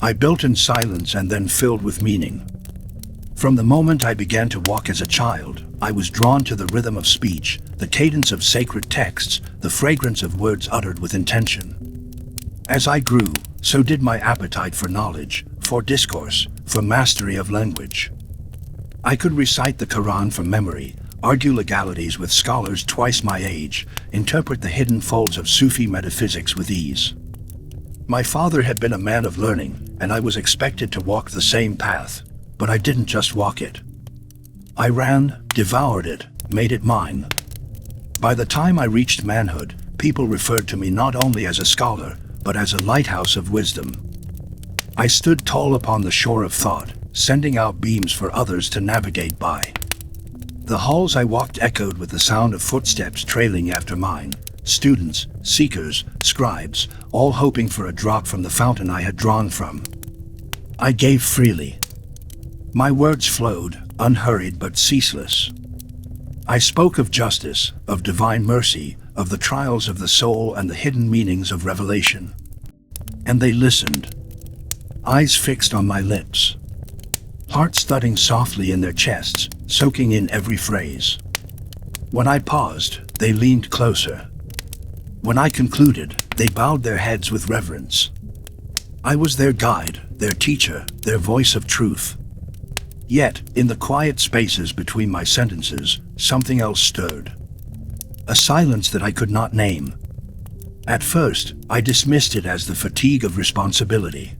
I built in silence and then filled with meaning. From the moment I began to walk as a child, I was drawn to the rhythm of speech, the cadence of sacred texts, the fragrance of words uttered with intention. As I grew, so did my appetite for knowledge, for discourse, for mastery of language. I could recite the Quran from memory, argue legalities with scholars twice my age, interpret the hidden folds of Sufi metaphysics with ease. My father had been a man of learning, and I was expected to walk the same path, but I didn't just walk it. I ran, devoured it, made it mine. By the time I reached manhood, people referred to me not only as a scholar, but as a lighthouse of wisdom. I stood tall upon the shore of thought, sending out beams for others to navigate by. The halls I walked echoed with the sound of footsteps trailing after mine, students, seekers, scribes, all hoping for a drop from the fountain I had drawn from. I gave freely. My words flowed, unhurried but ceaseless. I spoke of justice, of divine mercy, of the trials of the soul and the hidden meanings of revelation. And they listened, eyes fixed on my lips, hearts thudding softly in their chests, soaking in every phrase. When I paused, they leaned closer. When I concluded, they bowed their heads with reverence. I was their guide, their teacher, their voice of truth. Yet, in the quiet spaces between my sentences, something else stirred. A silence that I could not name. At first, I dismissed it as the fatigue of responsibility.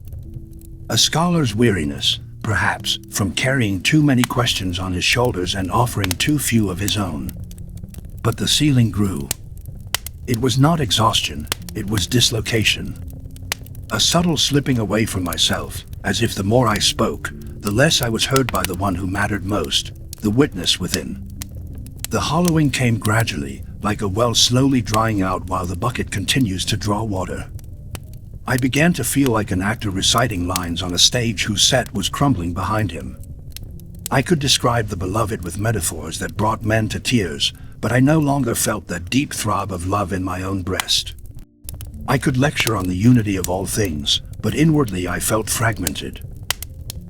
A scholar's weariness, perhaps, from carrying too many questions on his shoulders and offering too few of his own. But the ceiling grew. It was not exhaustion, it was dislocation. A subtle slipping away from myself, as if the more I spoke, the less I was heard by the one who mattered most, the witness within. The hollowing came gradually, like a well slowly drying out while the bucket continues to draw water. I began to feel like an actor reciting lines on a stage whose set was crumbling behind him. I could describe the beloved with metaphors that brought men to tears, but I no longer felt that deep throb of love in my own breast. I could lecture on the unity of all things, but inwardly I felt fragmented.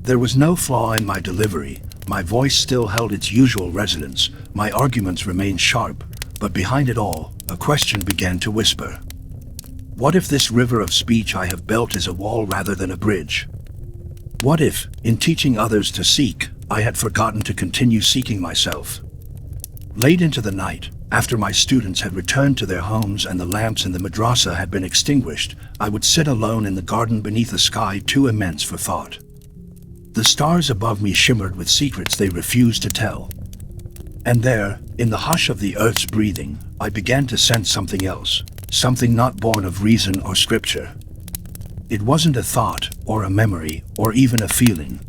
There was no flaw in my delivery, my voice still held its usual resonance, my arguments remained sharp, but behind it all, a question began to whisper. What if this river of speech I have built is a wall rather than a bridge? What if, in teaching others to seek, I had forgotten to continue seeking myself? Late into the night, after my students had returned to their homes and the lamps in the madrasa had been extinguished, I would sit alone in the garden beneath a sky too immense for thought. The stars above me shimmered with secrets they refused to tell. And there, in the hush of the earth's breathing, I began to sense something else, something not born of reason or scripture. It wasn't a thought, or a memory, or even a feeling.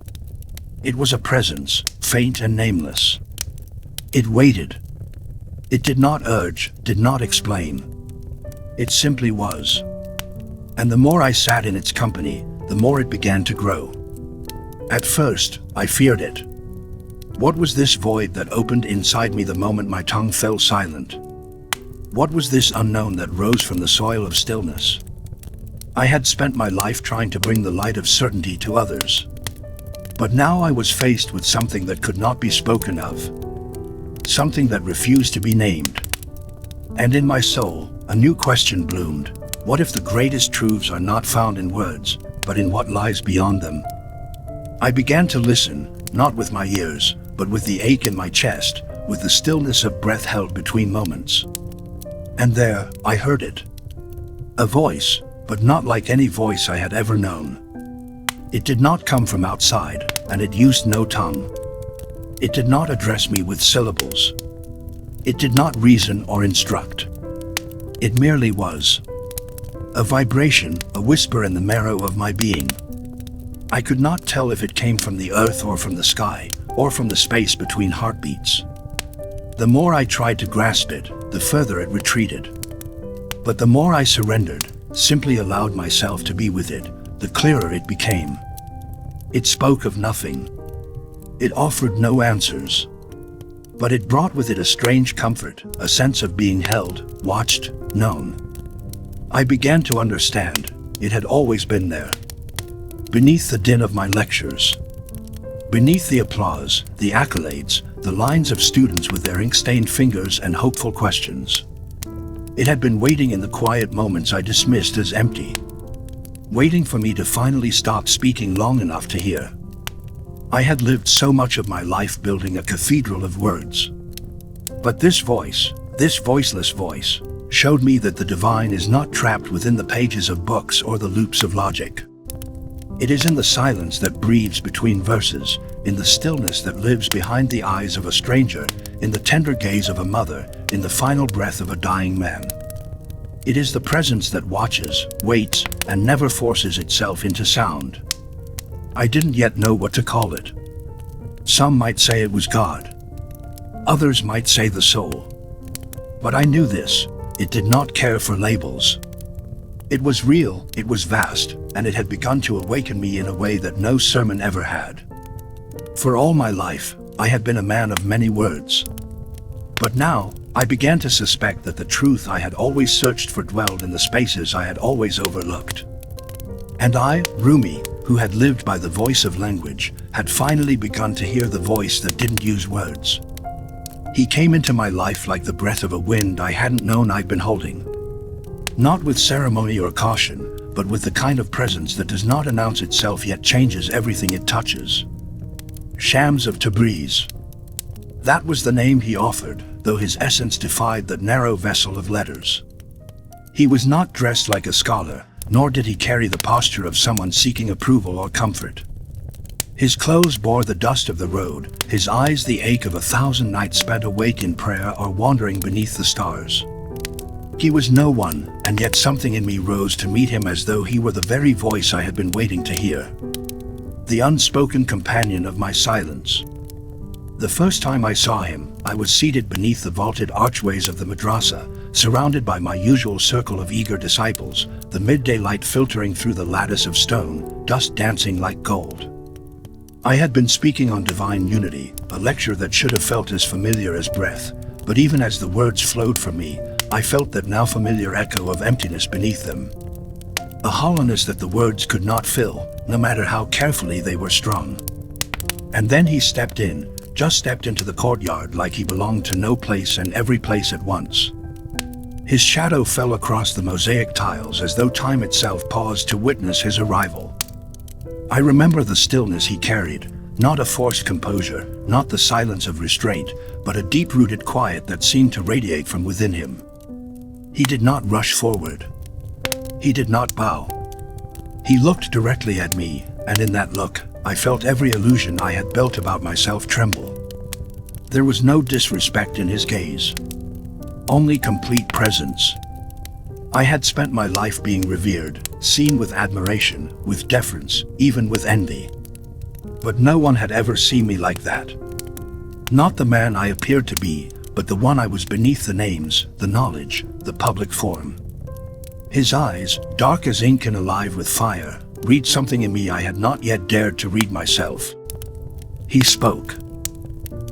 It was a presence, faint and nameless. It waited. It did not urge, did not explain. It simply was. And the more I sat in its company, the more it began to grow. At first, I feared it. What was this void that opened inside me the moment my tongue fell silent? What was this unknown that rose from the soil of stillness? I had spent my life trying to bring the light of certainty to others. But now I was faced with something that could not be spoken of. Something that refused to be named. And in my soul, a new question bloomed. What if the greatest truths are not found in words, but in what lies beyond them? I began to listen, not with my ears, but with the ache in my chest, with the stillness of breath held between moments. And there, I heard it. A voice, but not like any voice I had ever known. It did not come from outside, and it used no tongue. It did not address me with syllables. It did not reason or instruct. It merely was. A vibration, a whisper in the marrow of my being. I could not tell if it came from the earth or from the sky, or from the space between heartbeats. The more I tried to grasp it, the further it retreated. But the more I surrendered, simply allowed myself to be with it, the clearer it became. It spoke of nothing. It offered no answers. But it brought with it a strange comfort, a sense of being held, watched, known. I began to understand. It had always been there. beneath the din of my lectures, beneath the applause, the accolades, the lines of students with their ink-stained fingers and hopeful questions. It had been waiting in the quiet moments I dismissed as empty, waiting for me to finally stop speaking long enough to hear. I had lived so much of my life building a cathedral of words. But this voice, this voiceless voice, showed me that the divine is not trapped within the pages of books or the loops of logic. It is in the silence that breathes between verses, in the stillness that lives behind the eyes of a stranger, in the tender gaze of a mother, in the final breath of a dying man. It is the presence that watches, waits, and never forces itself into sound. I didn't yet know what to call it. Some might say it was God. Others might say the soul. But I knew this: it did not care for labels. It was real, it was vast, and it had begun to awaken me in a way that no sermon ever had. For all my life, I had been a man of many words. But now, I began to suspect that the truth I had always searched for dwelled in the spaces I had always overlooked. And I, Rumi, who had lived by the voice of language, had finally begun to hear the voice that didn't use words. He came into my life like the breath of a wind I hadn't known I'd been holding. Not with ceremony or caution, but with the kind of presence that does not announce itself yet changes everything it touches. Shams of Tabriz. That was the name he offered, though his essence defied the narrow vessel of letters. He was not dressed like a scholar, nor did he carry the posture of someone seeking approval or comfort. His clothes bore the dust of the road, his eyes the ache of 1,000 nights spent awake in prayer or wandering beneath the stars. He was no one, and yet something in me rose to meet him as though he were the very voice I had been waiting to hear. The unspoken companion of my silence. The first time I saw him, I was seated beneath the vaulted archways of the madrasa, surrounded by my usual circle of eager disciples, the midday light filtering through the lattice of stone, dust dancing like gold. I had been speaking on divine unity, a lecture that should have felt as familiar as breath, but even as the words flowed from me, I felt that now familiar echo of emptiness beneath them. A hollowness that the words could not fill, no matter how carefully they were strung. And then he stepped into the courtyard like he belonged to no place and every place at once. His shadow fell across the mosaic tiles as though time itself paused to witness his arrival. I remember the stillness he carried, not a forced composure, not the silence of restraint, but a deep-rooted quiet that seemed to radiate from within him. He did not rush forward. He did not bow. He looked directly at me, and in that look, I felt every illusion I had built about myself tremble. There was no disrespect in his gaze, only complete presence. I had spent my life being revered, seen with admiration, with deference, even with envy. But no one had ever seen me like that. Not the man I appeared to be, but the one I was beneath the names, the knowledge, the public form. His eyes, dark as ink and alive with fire, read something in me I had not yet dared to read myself. He spoke.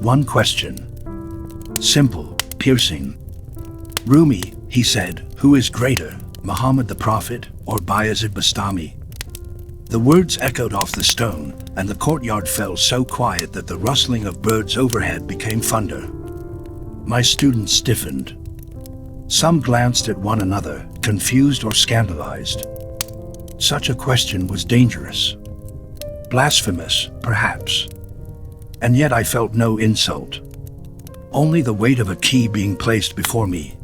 One question. Simple, piercing. Rumi, he said, who is greater, Muhammad the Prophet or Bayezid Bastami? The words echoed off the stone, and the courtyard fell so quiet that the rustling of birds overhead became thunder. My students stiffened. Some glanced at one another, confused or scandalized. Such a question was dangerous. Blasphemous, perhaps. And yet I felt no insult. Only the weight of a key being placed before me.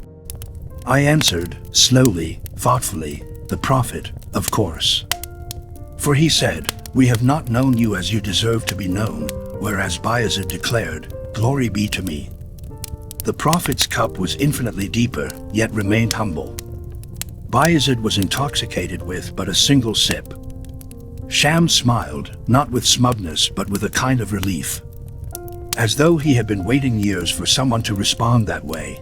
I answered, slowly, thoughtfully, the Prophet, of course. For he said, we have not known you as you deserve to be known, whereas Bayezid declared, glory be to me. The Prophet's cup was infinitely deeper, yet remained humble. Bayezid was intoxicated with but a single sip. Shams smiled, not with smugness but with a kind of relief. As though he had been waiting years for someone to respond that way.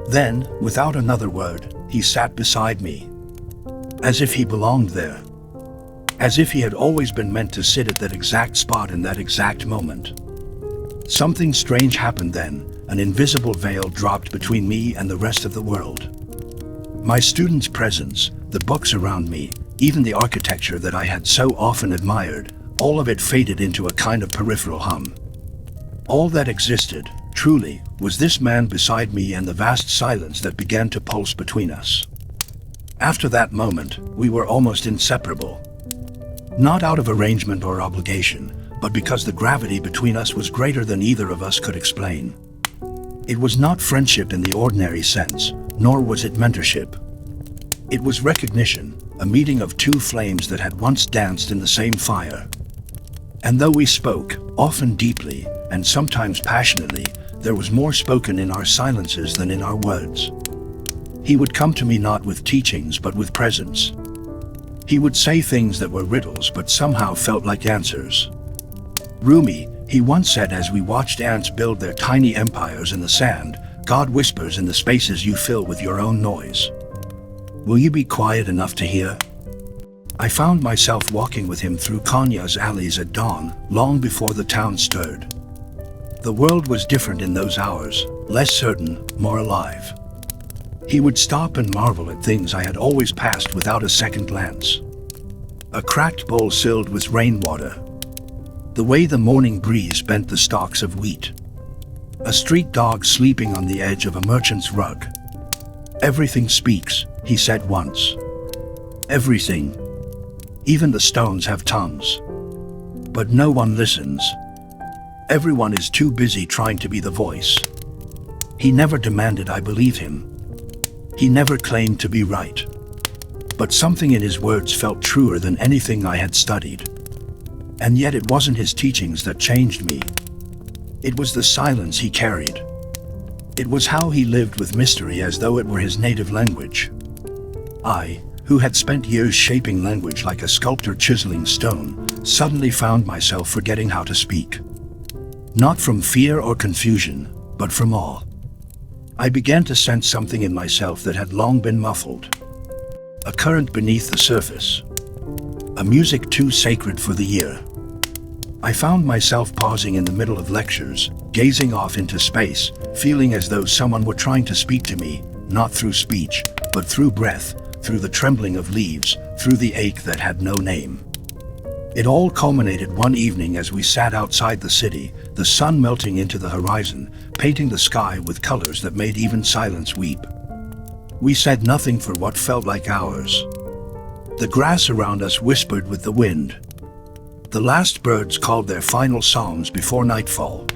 Then, without another word, he sat beside me. As if he belonged there. As if he had always been meant to sit at that exact spot in that exact moment. Something strange happened then. An invisible veil dropped between me and the rest of the world. My students' presence, the books around me, even the architecture that I had so often admired, all of it faded into a kind of peripheral hum. All that existed, truly, was this man beside me and the vast silence that began to pulse between us. After that moment, we were almost inseparable. Not out of arrangement or obligation, but because the gravity between us was greater than either of us could explain. It was not friendship in the ordinary sense, nor was it mentorship. It was recognition, a meeting of two flames that had once danced in the same fire. And though we spoke, often deeply, and sometimes passionately, there was more spoken in our silences than in our words. He would come to me not with teachings but with presence. He would say things that were riddles but somehow felt like answers. Rumi, he once said as we watched ants build their tiny empires in the sand, God whispers in the spaces you fill with your own noise. Will you be quiet enough to hear? I found myself walking with him through Konya's alleys at dawn, long before the town stirred. The world was different in those hours, less certain, more alive. He would stop and marvel at things I had always passed without a second glance. A cracked bowl filled with rainwater. The way the morning breeze bent the stalks of wheat. A street dog sleeping on the edge of a merchant's rug. Everything speaks, he said once. Everything. Even the stones have tongues. But no one listens. Everyone is too busy trying to be the voice. He never demanded I believe him. He never claimed to be right. But something in his words felt truer than anything I had studied. And yet it wasn't his teachings that changed me. It was the silence he carried. It was how he lived with mystery as though it were his native language. I, who had spent years shaping language like a sculptor chiseling stone, suddenly found myself forgetting how to speak. Not from fear or confusion, but from awe. I began to sense something in myself that had long been muffled. A current beneath the surface. A music too sacred for the ear. I found myself pausing in the middle of lectures, gazing off into space, feeling as though someone were trying to speak to me, not through speech, but through breath, through the trembling of leaves, through the ache that had no name. It all culminated one evening as we sat outside the city, the sun melting into the horizon, painting the sky with colors that made even silence weep. We said nothing for what felt like hours. The grass around us whispered with the wind. The last birds called their final songs before nightfall.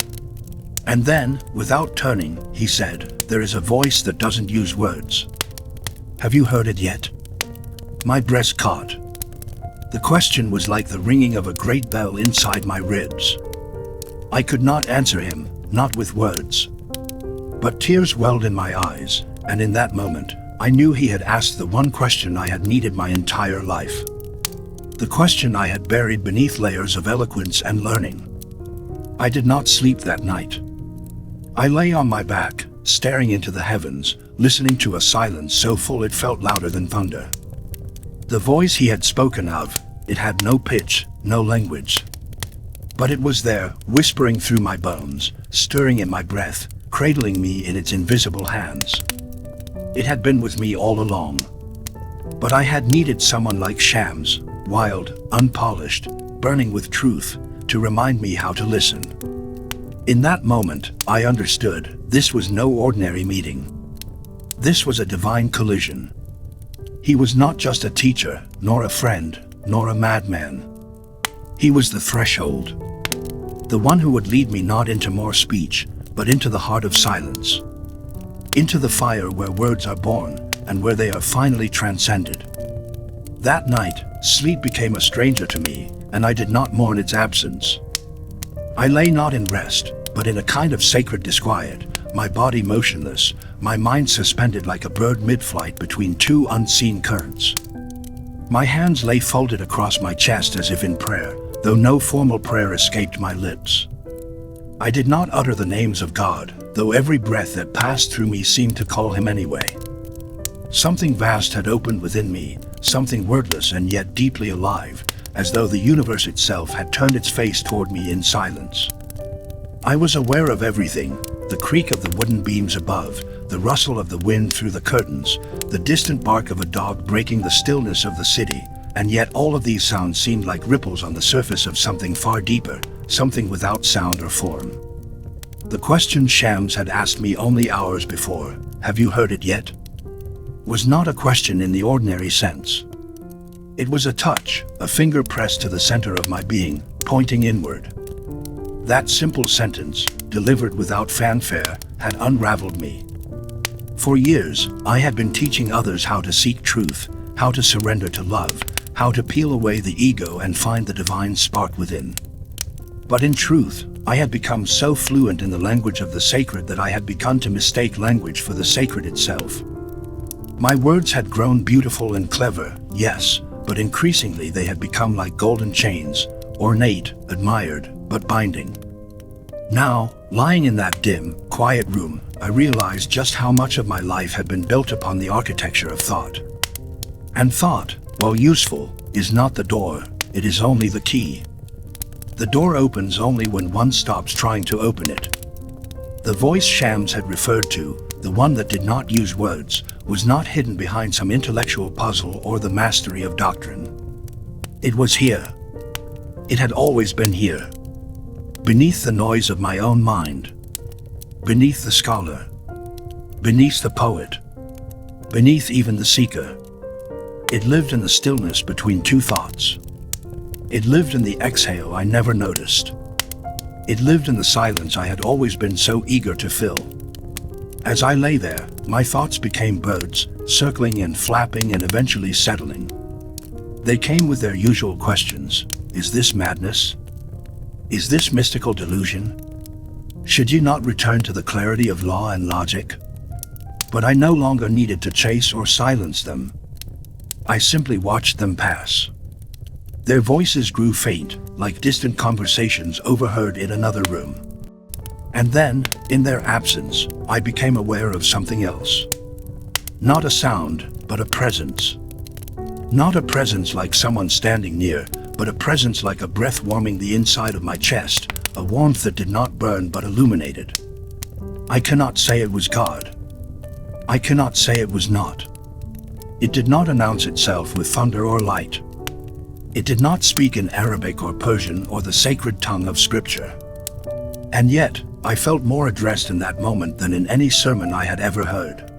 And then, without turning, he said, "There is a voice that doesn't use words. Have you heard it yet?" My breast caught. The question was like the ringing of a great bell inside my ribs. I could not answer him, not with words. But tears welled in my eyes, and in that moment, I knew he had asked the one question I had needed my entire life. The question I had buried beneath layers of eloquence and learning. I did not sleep that night. I lay on my back, staring into the heavens, listening to a silence so full it felt louder than thunder. The voice he had spoken of, it had no pitch, no language. But it was there, whispering through my bones, stirring in my breath, cradling me in its invisible hands. It had been with me all along. But I had needed someone like Shams, wild, unpolished, burning with truth, to remind me how to listen. In that moment, I understood, this was no ordinary meeting. This was a divine collision. He was not just a teacher, nor a friend, nor a madman. He was the threshold. The one who would lead me not into more speech, but into the heart of silence. Into the fire where words are born, and where they are finally transcended. That night, sleep became a stranger to me, and I did not mourn its absence. I lay not in rest, but in a kind of sacred disquiet, my body motionless, my mind suspended like a bird mid-flight between two unseen currents. My hands lay folded across my chest as if in prayer, though no formal prayer escaped my lips. I did not utter the names of God, though every breath that passed through me seemed to call him anyway. Something vast had opened within me, something wordless and yet deeply alive, as though the universe itself had turned its face toward me in silence. I was aware of everything, the creak of the wooden beams above, the rustle of the wind through the curtains, the distant bark of a dog breaking the stillness of the city, and yet all of these sounds seemed like ripples on the surface of something far deeper, something without sound or form. The question Shams had asked me only hours before, "Have you heard it yet?" was not a question in the ordinary sense. It was a touch, a finger pressed to the center of my being, pointing inward. That simple sentence, delivered without fanfare, had unraveled me. For years, I had been teaching others how to seek truth, how to surrender to love, how to peel away the ego and find the divine spark within. But in truth, I had become so fluent in the language of the sacred that I had begun to mistake language for the sacred itself. My words had grown beautiful and clever, yes, but increasingly they had become like golden chains, ornate, admired, but binding. Now, lying in that dim, quiet room, I realized just how much of my life had been built upon the architecture of thought. And thought, while useful, is not the door, it is only the key. The door opens only when one stops trying to open it. The voice Shams had referred to, the one that did not use words, was not hidden behind some intellectual puzzle or the mastery of doctrine. It was here. It had always been here. Beneath the noise of my own mind. Beneath the scholar. Beneath the poet. Beneath even the seeker. It lived in the stillness between two thoughts. It lived in the exhale I never noticed. It lived in the silence I had always been so eager to fill. As I lay there, my thoughts became birds, circling and flapping and eventually settling. They came with their usual questions. Is this madness? Is this mystical delusion? Should you not return to the clarity of law and logic? But I no longer needed to chase or silence them. I simply watched them pass. Their voices grew faint, like distant conversations overheard in another room. And then, in their absence, I became aware of something else. Not a sound, but a presence. Not a presence like someone standing near, but a presence like a breath warming the inside of my chest, a warmth that did not burn but illuminated. I cannot say it was God. I cannot say it was not. It did not announce itself with thunder or light. It did not speak in Arabic or Persian or the sacred tongue of Scripture. And yet, I felt more addressed in that moment than in any sermon I had ever heard.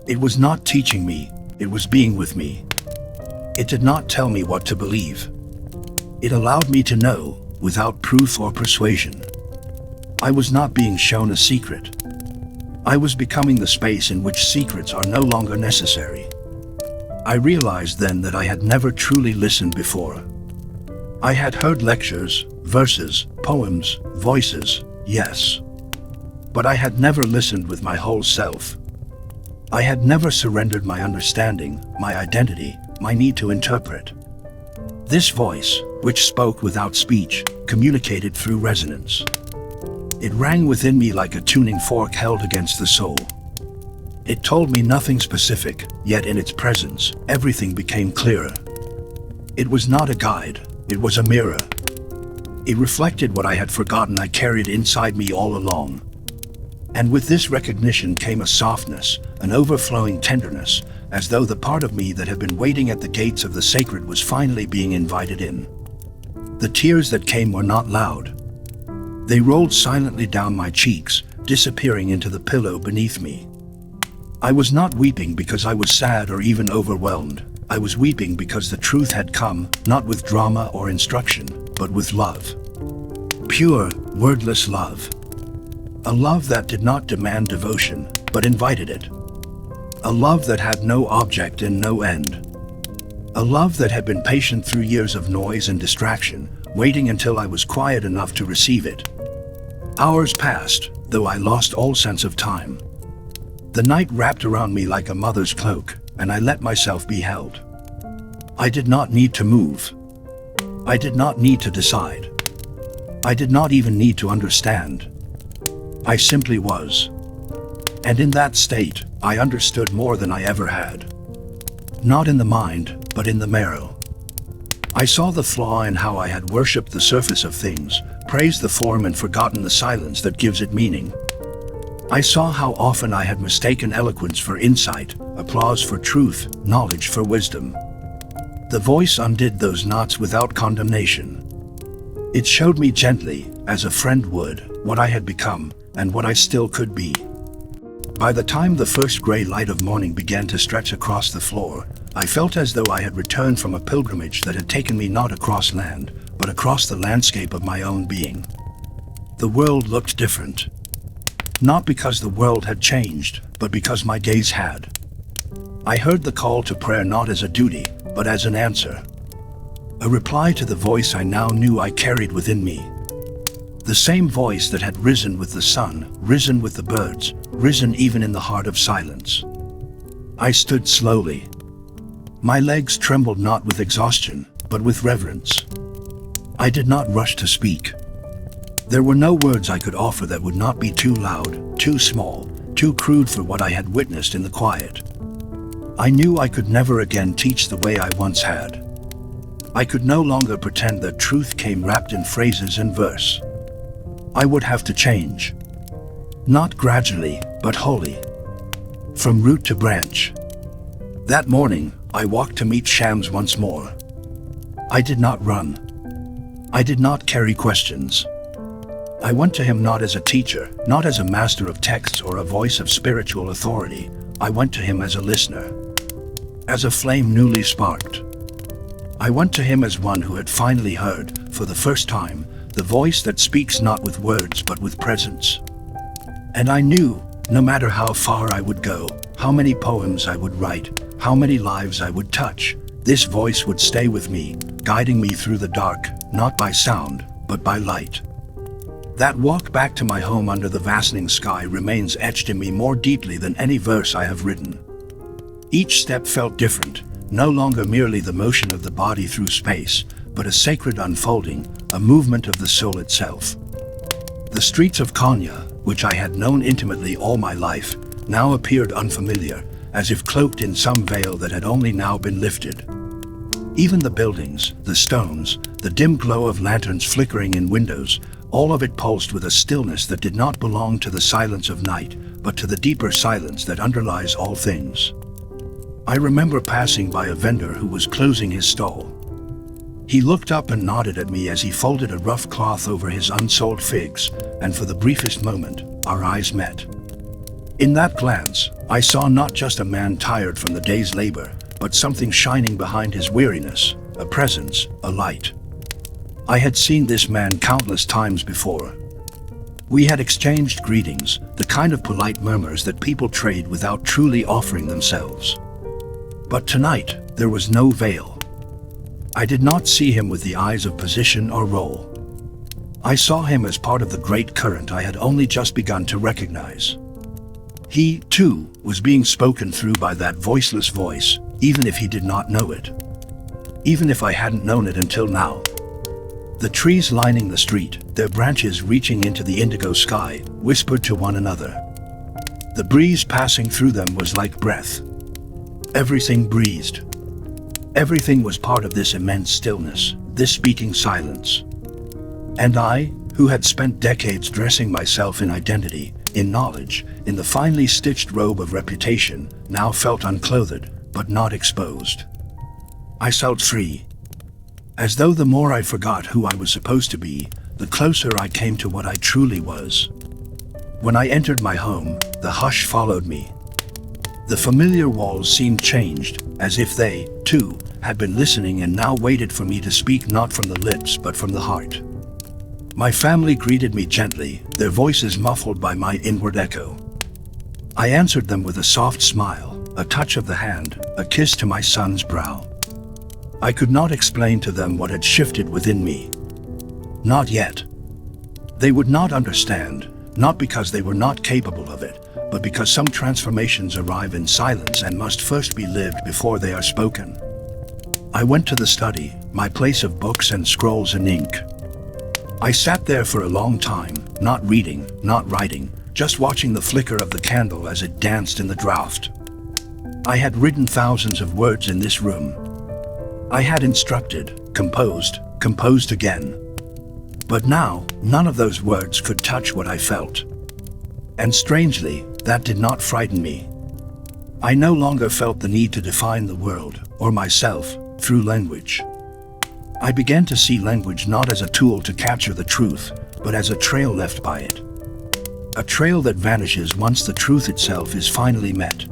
It was not teaching me, it was being with me. It did not tell me what to believe. It allowed me to know, without proof or persuasion. I was not being shown a secret. I was becoming the space in which secrets are no longer necessary. I realized then that I had never truly listened before. I had heard lectures, verses, poems, voices, yes. But I had never listened with my whole self. I had never surrendered my understanding, my identity, my need to interpret. This voice, which spoke without speech, communicated through resonance. It rang within me like a tuning fork held against the soul. It told me nothing specific, yet in its presence, everything became clearer. It was not a guide, it was a mirror. It reflected what I had forgotten I carried inside me all along. And with this recognition came a softness, an overflowing tenderness, as though the part of me that had been waiting at the gates of the sacred was finally being invited in. The tears that came were not loud. They rolled silently down my cheeks, disappearing into the pillow beneath me. I was not weeping because I was sad or even overwhelmed. I was weeping because the truth had come, not with drama or instruction, but with love. Pure, wordless love. A love that did not demand devotion, but invited it. A love that had no object and no end. A love that had been patient through years of noise and distraction, waiting until I was quiet enough to receive it. Hours passed, though I lost all sense of time. The night wrapped around me like a mother's cloak, and I let myself be held. I did not need to move. I did not need to decide. I did not even need to understand. I simply was. And in that state, I understood more than I ever had. Not in the mind, but in the marrow. I saw the flaw in how I had worshipped the surface of things, praised the form and forgotten the silence that gives it meaning. I saw how often I had mistaken eloquence for insight, applause for truth, knowledge for wisdom. The voice undid those knots without condemnation. It showed me gently, as a friend would, what I had become, and what I still could be. By the time the first gray light of morning began to stretch across the floor, I felt as though I had returned from a pilgrimage that had taken me not across land, but across the landscape of my own being. The world looked different. Not because the world had changed, but because my gaze had. I heard the call to prayer not as a duty, but as an answer. A reply to the voice I now knew I carried within me. The same voice that had risen with the sun, risen with the birds, risen even in the heart of silence. I stood slowly. My legs trembled not with exhaustion, but with reverence. I did not rush to speak. There were no words I could offer that would not be too loud, too small, too crude for what I had witnessed in the quiet. I knew I could never again teach the way I once had. I could no longer pretend that truth came wrapped in phrases and verse. I would have to change. Not gradually, but wholly. From root to branch. That morning, I walked to meet Shams once more. I did not run. I did not carry questions. I went to him not as a teacher, not as a master of texts or a voice of spiritual authority. I went to him as a listener. As a flame newly sparked. I went to him as one who had finally heard, for the first time, the voice that speaks not with words but with presence. And I knew, no matter how far I would go, how many poems I would write, how many lives I would touch, this voice would stay with me, guiding me through the dark, not by sound, but by light. That walk back to my home under the vastening sky remains etched in me more deeply than any verse I have written. Each step felt different, no longer merely the motion of the body through space, but a sacred unfolding, a movement of the soul itself. The streets of Konya, which I had known intimately all my life, now appeared unfamiliar, as if cloaked in some veil that had only now been lifted. Even the buildings, the stones, the dim glow of lanterns flickering in windows, all of it pulsed with a stillness that did not belong to the silence of night, but to the deeper silence that underlies all things. I remember passing by a vendor who was closing his stall. He looked up and nodded at me as he folded a rough cloth over his unsold figs, and for the briefest moment, our eyes met. In that glance, I saw not just a man tired from the day's labor, but something shining behind his weariness, a presence, a light. I had seen this man countless times before. We had exchanged greetings, the kind of polite murmurs that people trade without truly offering themselves. But tonight, there was no veil. I did not see him with the eyes of position or role. I saw him as part of the great current I had only just begun to recognize. He, too, was being spoken through by that voiceless voice, even if he did not know it. Even if I hadn't known it until now. The trees lining the street, their branches reaching into the indigo sky, whispered to one another. The breeze passing through them was like breath. Everything breathed. Everything was part of this immense stillness, this speaking silence. And I, who had spent decades dressing myself in identity, in knowledge, in the finely stitched robe of reputation, now felt unclothed, but not exposed. I felt free. As though the more I forgot who I was supposed to be, the closer I came to what I truly was. When I entered my home, the hush followed me. The familiar walls seemed changed, as if they, too, had been listening and now waited for me to speak not from the lips but from the heart. My family greeted me gently, their voices muffled by my inward echo. I answered them with a soft smile, a touch of the hand, a kiss to my son's brow. I could not explain to them what had shifted within me. Not yet. They would not understand, not because they were not capable of it, but because some transformations arrive in silence and must first be lived before they are spoken. I went to the study, my place of books and scrolls and ink. I sat there for a long time, not reading, not writing, just watching the flicker of the candle as it danced in the draught. I had written thousands of words in this room. I had instructed, composed again. But now, none of those words could touch what I felt. And strangely, that did not frighten me. I no longer felt the need to define the world, or myself, through language. I began to see language not as a tool to capture the truth, but as a trail left by it. A trail that vanishes once the truth itself is finally met.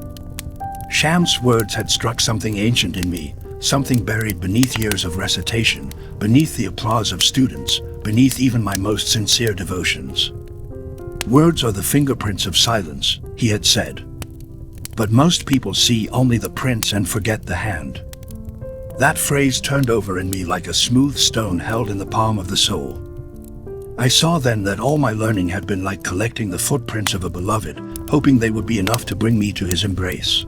Sham's words had struck something ancient in me, something buried beneath years of recitation, beneath the applause of students, beneath even my most sincere devotions. Words are the fingerprints of silence, he had said. But most people see only the prints and forget the hand. That phrase turned over in me like a smooth stone held in the palm of the soul. I saw then that all my learning had been like collecting the footprints of a beloved, hoping they would be enough to bring me to his embrace.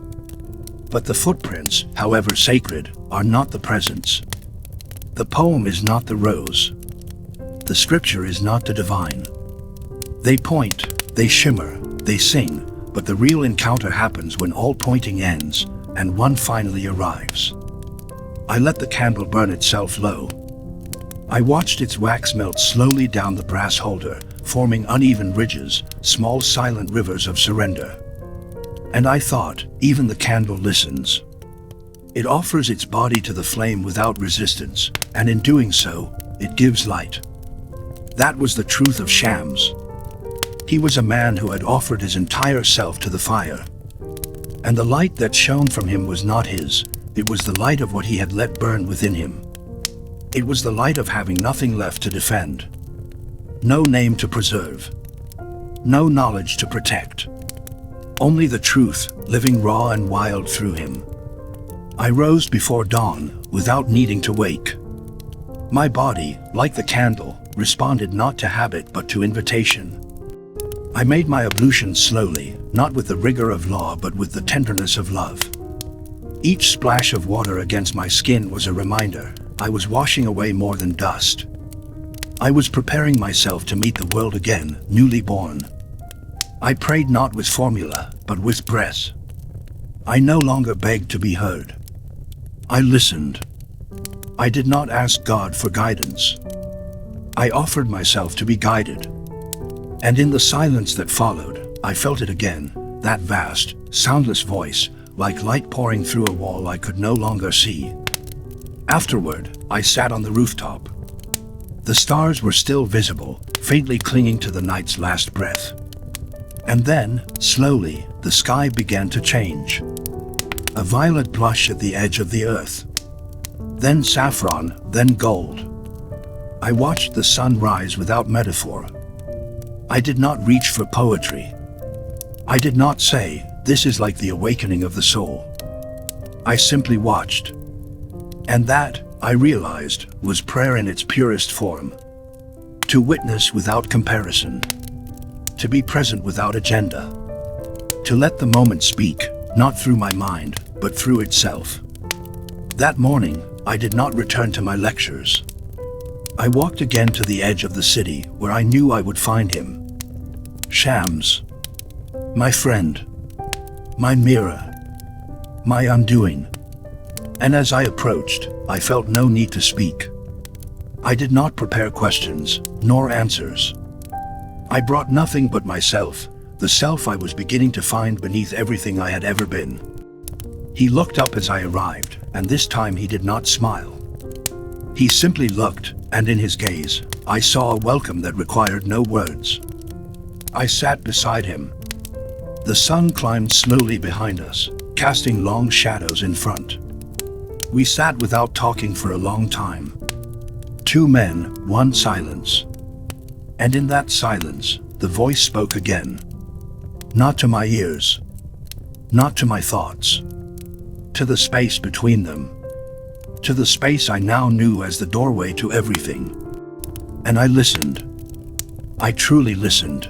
But the footprints, however sacred, are not the presence. The poem is not the rose. The scripture is not the divine. They point, they shimmer, they sing, but the real encounter happens when all pointing ends, and one finally arrives. I let the candle burn itself low. I watched its wax melt slowly down the brass holder, forming uneven ridges, small silent rivers of surrender. And I thought, even the candle listens. It offers its body to the flame without resistance, and in doing so, it gives light. That was the truth of Shams. He was a man who had offered his entire self to the fire. And the light that shone from him was not his, it was the light of what he had let burn within him. It was the light of having nothing left to defend. No name to preserve. No knowledge to protect. Only the truth, living raw and wild through him. I rose before dawn, without needing to wake. My body, like the candle, responded not to habit but to invitation. I made my ablution slowly, not with the rigor of law but with the tenderness of love. Each splash of water against my skin was a reminder. I was washing away more than dust. I was preparing myself to meet the world again, newly born. I prayed not with formula, but with breath. I no longer begged to be heard. I listened. I did not ask God for guidance. I offered myself to be guided. And in the silence that followed, I felt it again, that vast, soundless voice, like light pouring through a wall I could no longer see. Afterward, I sat on the rooftop. The stars were still visible, faintly clinging to the night's last breath. And then, slowly, the sky began to change. A violet blush at the edge of the earth. Then saffron, then gold. I watched the sun rise without metaphor. I did not reach for poetry. I did not say, "This is like the awakening of the soul." I simply watched. And that, I realized, was prayer in its purest form. To witness without comparison. To be present without agenda. To let the moment speak, not through my mind, but through itself. That morning, I did not return to my lectures. I walked again to the edge of the city, where I knew I would find him. Shams. My friend. My mirror. My undoing. And as I approached, I felt no need to speak. I did not prepare questions, nor answers. I brought nothing but myself, the self I was beginning to find beneath everything I had ever been. He looked up as I arrived, and this time he did not smile. He simply looked, and in his gaze, I saw a welcome that required no words. I sat beside him. The sun climbed slowly behind us, casting long shadows in front. We sat without talking for a long time. Two men, one silence. And in that silence, the voice spoke again. Not to my ears. Not to my thoughts. To the space between them. To the space I now knew as the doorway to everything. And I listened. I truly listened.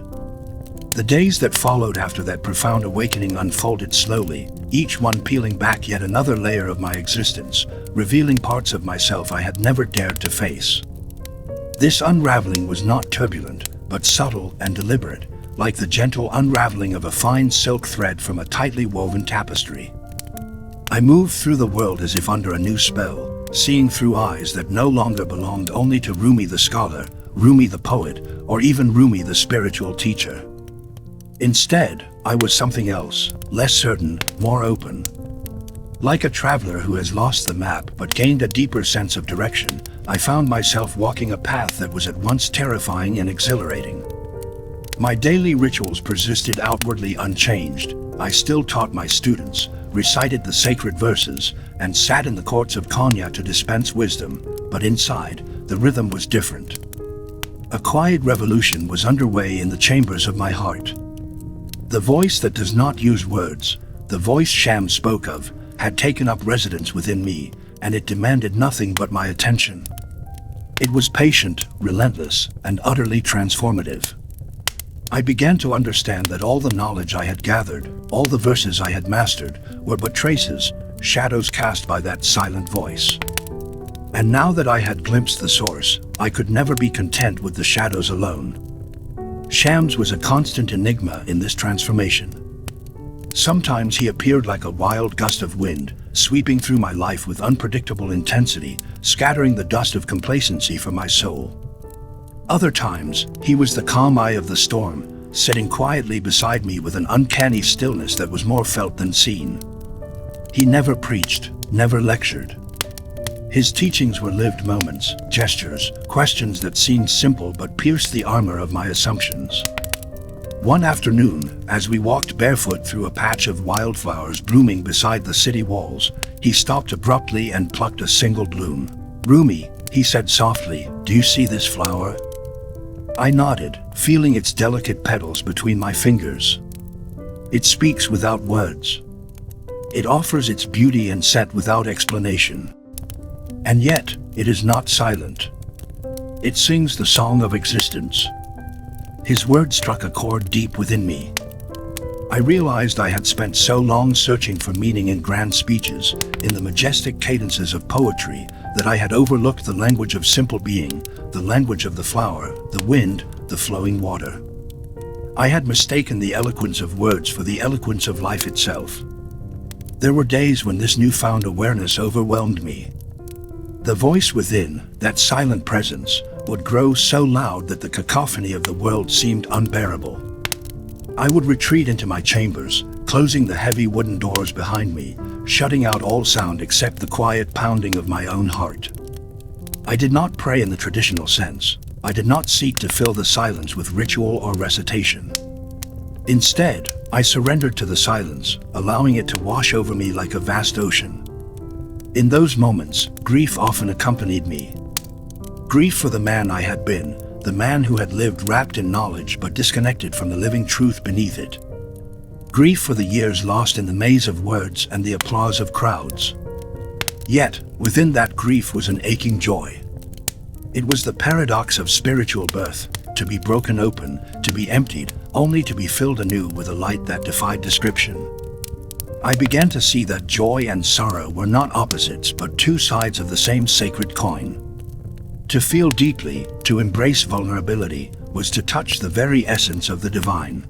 The days that followed after that profound awakening unfolded slowly, each one peeling back yet another layer of my existence, revealing parts of myself I had never dared to face. This unraveling was not turbulent, but subtle and deliberate, like the gentle unraveling of a fine silk thread from a tightly woven tapestry. I moved through the world as if under a new spell, seeing through eyes that no longer belonged only to Rumi the scholar, Rumi the poet, or even Rumi the spiritual teacher. Instead, I was something else, less certain, more open. Like a traveler who has lost the map but gained a deeper sense of direction, I found myself walking a path that was at once terrifying and exhilarating. My daily rituals persisted outwardly unchanged. I still taught my students, recited the sacred verses, and sat in the courts of Konya to dispense wisdom, but inside, the rhythm was different. A quiet revolution was underway in the chambers of my heart. The voice that does not use words, the voice Shams spoke of, had taken up residence within me, and it demanded nothing but my attention. It was patient, relentless, and utterly transformative. I began to understand that all the knowledge I had gathered, all the verses I had mastered, were but traces, shadows cast by that silent voice. And now that I had glimpsed the source, I could never be content with the shadows alone. Shams was a constant enigma in this transformation. Sometimes he appeared like a wild gust of wind, sweeping through my life with unpredictable intensity, scattering the dust of complacency from my soul. Other times, he was the calm eye of the storm, sitting quietly beside me with an uncanny stillness that was more felt than seen. He never preached, never lectured. His teachings were lived moments, gestures, questions that seemed simple but pierced the armor of my assumptions. One afternoon, as we walked barefoot through a patch of wildflowers blooming beside the city walls, he stopped abruptly and plucked a single bloom. "Rumi," he said softly, "do you see this flower?" I nodded, feeling its delicate petals between my fingers. It speaks without words. It offers its beauty and scent without explanation. And yet, it is not silent. It sings the song of existence. His words struck a chord deep within me. I realized I had spent so long searching for meaning in grand speeches, in the majestic cadences of poetry, that I had overlooked the language of simple being, the language of the flower, the wind, the flowing water. I had mistaken the eloquence of words for the eloquence of life itself. There were days when this newfound awareness overwhelmed me. The voice within, that silent presence, would grow so loud that the cacophony of the world seemed unbearable. I would retreat into my chambers, closing the heavy wooden doors behind me, shutting out all sound except the quiet pounding of my own heart. I did not pray in the traditional sense. I did not seek to fill the silence with ritual or recitation. Instead, I surrendered to the silence, allowing it to wash over me like a vast ocean. In those moments, grief often accompanied me. Grief for the man I had been, the man who had lived wrapped in knowledge but disconnected from the living truth beneath it. Grief for the years lost in the maze of words and the applause of crowds. Yet, within that grief was an aching joy. It was the paradox of spiritual birth, to be broken open, to be emptied, only to be filled anew with a light that defied description. I began to see that joy and sorrow were not opposites but two sides of the same sacred coin. To feel deeply, to embrace vulnerability, was to touch the very essence of the divine.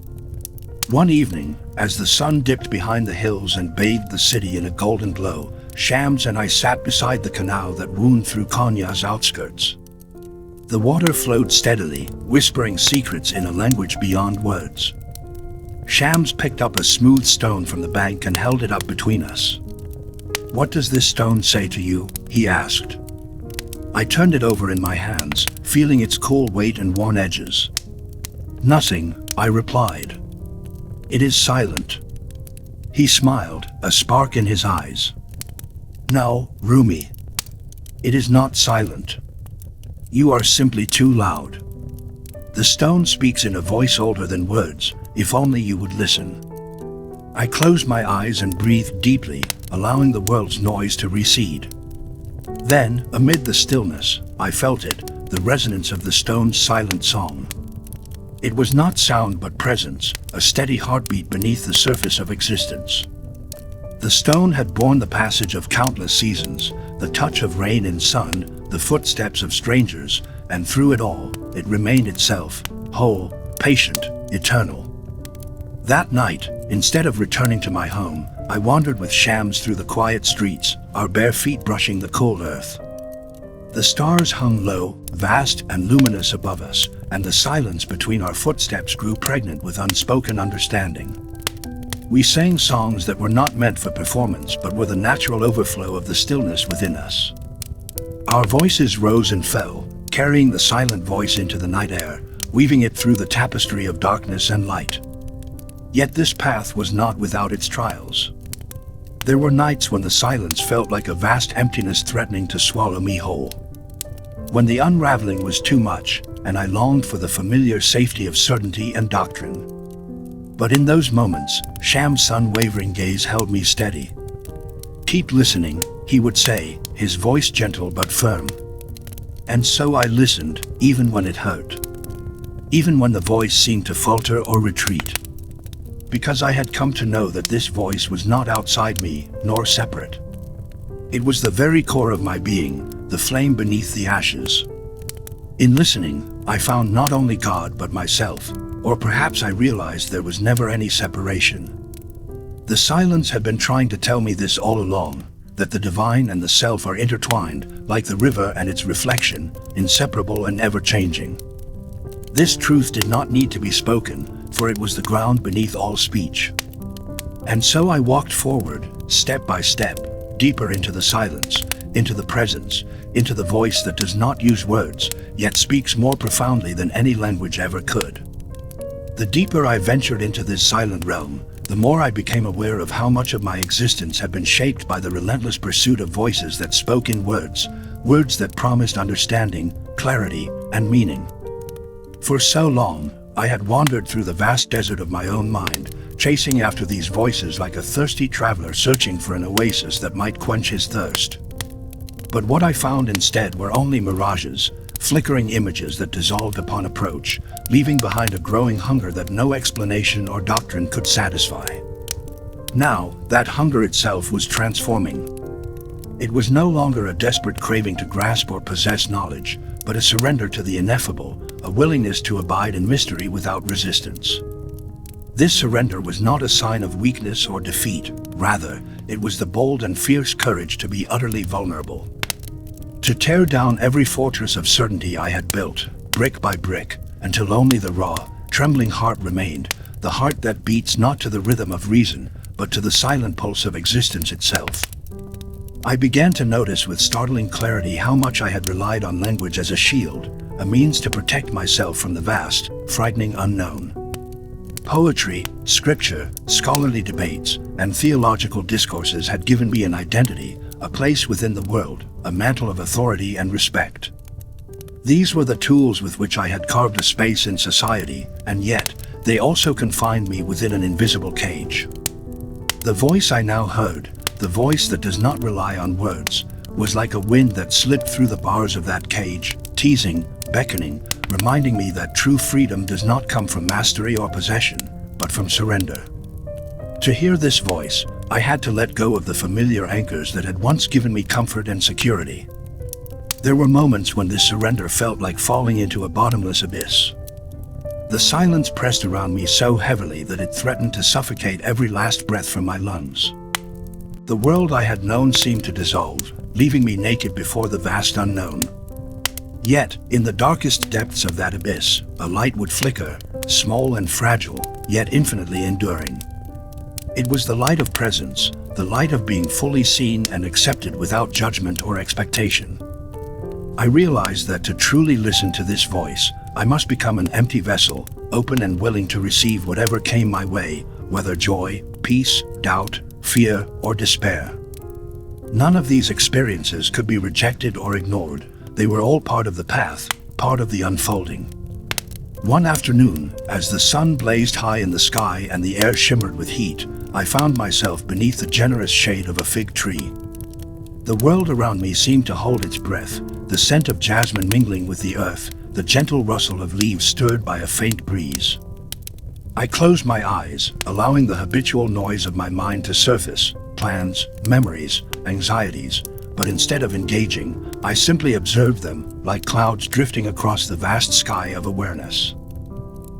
One evening, as the sun dipped behind the hills and bathed the city in a golden glow, Shams and I sat beside the canal that wound through Konya's outskirts. The water flowed steadily, whispering secrets in a language beyond words. Shams picked up a smooth stone from the bank and held it up between us. "What does this stone say to you?" he asked. I turned it over in my hands, feeling its cool weight and worn edges. "Nothing," I replied. "It is silent." He smiled, a spark in his eyes. "No, Rumi. It is not silent. You are simply too loud. The stone speaks in a voice older than words, if only you would listen." I closed my eyes and breathed deeply, allowing the world's noise to recede. Then, amid the stillness, I felt it, the resonance of the stone's silent song. It was not sound but presence, a steady heartbeat beneath the surface of existence. The stone had borne the passage of countless seasons, the touch of rain and sun, the footsteps of strangers, and through it all, it remained itself, whole, patient, eternal. That night, instead of returning to my home, I wandered with Shams through the quiet streets, our bare feet brushing the cool earth. The stars hung low, vast and luminous above us, and the silence between our footsteps grew pregnant with unspoken understanding. We sang songs that were not meant for performance but were the natural overflow of the stillness within us. Our voices rose and fell, carrying the silent voice into the night air, weaving it through the tapestry of darkness and light. Yet this path was not without its trials. There were nights when the silence felt like a vast emptiness threatening to swallow me whole. When the unraveling was too much, and I longed for the familiar safety of certainty and doctrine. But in those moments, Sham's unwavering gaze held me steady. "Keep listening," he would say, his voice gentle but firm. And so I listened, even when it hurt. Even when the voice seemed to falter or retreat. Because I had come to know that this voice was not outside me, nor separate. It was the very core of my being, the flame beneath the ashes. In listening, I found not only God but myself, or perhaps I realized there was never any separation. The silence had been trying to tell me this all along, that the divine and the self are intertwined, like the river and its reflection, inseparable and ever-changing. This truth did not need to be spoken, for it was the ground beneath all speech. And so I walked forward, step by step, deeper into the silence, into the presence, into the voice that does not use words, yet speaks more profoundly than any language ever could. The deeper I ventured into this silent realm, the more I became aware of how much of my existence had been shaped by the relentless pursuit of voices that spoke in words, words that promised understanding, clarity, and meaning. For so long, I had wandered through the vast desert of my own mind, chasing after these voices like a thirsty traveler searching for an oasis that might quench his thirst. But what I found instead were only mirages, flickering images that dissolved upon approach, leaving behind a growing hunger that no explanation or doctrine could satisfy. Now, that hunger itself was transforming. It was no longer a desperate craving to grasp or possess knowledge, but a surrender to the ineffable, a willingness to abide in mystery without resistance. This surrender was not a sign of weakness or defeat, rather, it was the bold and fierce courage to be utterly vulnerable. To tear down every fortress of certainty I had built, brick by brick, until only the raw, trembling heart remained, the heart that beats not to the rhythm of reason, but to the silent pulse of existence itself. I began to notice with startling clarity how much I had relied on language as a shield, a means to protect myself from the vast, frightening unknown. Poetry, scripture, scholarly debates, and theological discourses had given me an identity, a place within the world, a mantle of authority and respect. These were the tools with which I had carved a space in society, and yet, they also confined me within an invisible cage. The voice I now heard, the voice that does not rely on words, was like a wind that slipped through the bars of that cage, teasing, beckoning, reminding me that true freedom does not come from mastery or possession, but from surrender. To hear this voice, I had to let go of the familiar anchors that had once given me comfort and security. There were moments when this surrender felt like falling into a bottomless abyss. The silence pressed around me so heavily that it threatened to suffocate every last breath from my lungs. The world I had known seemed to dissolve, leaving me naked before the vast unknown. Yet, in the darkest depths of that abyss, a light would flicker, small and fragile, yet infinitely enduring. It was the light of presence, the light of being fully seen and accepted without judgment or expectation. I realized that to truly listen to this voice, I must become an empty vessel, open and willing to receive whatever came my way, whether joy, peace, doubt, fear, or despair. None of these experiences could be rejected or ignored. They were all part of the path, part of the unfolding. One afternoon, as the sun blazed high in the sky and the air shimmered with heat, I found myself beneath the generous shade of a fig tree. The world around me seemed to hold its breath, the scent of jasmine mingling with the earth, the gentle rustle of leaves stirred by a faint breeze. I closed my eyes, allowing the habitual noise of my mind to surface, plans, memories, anxieties, but instead of engaging, I simply observed them, like clouds drifting across the vast sky of awareness.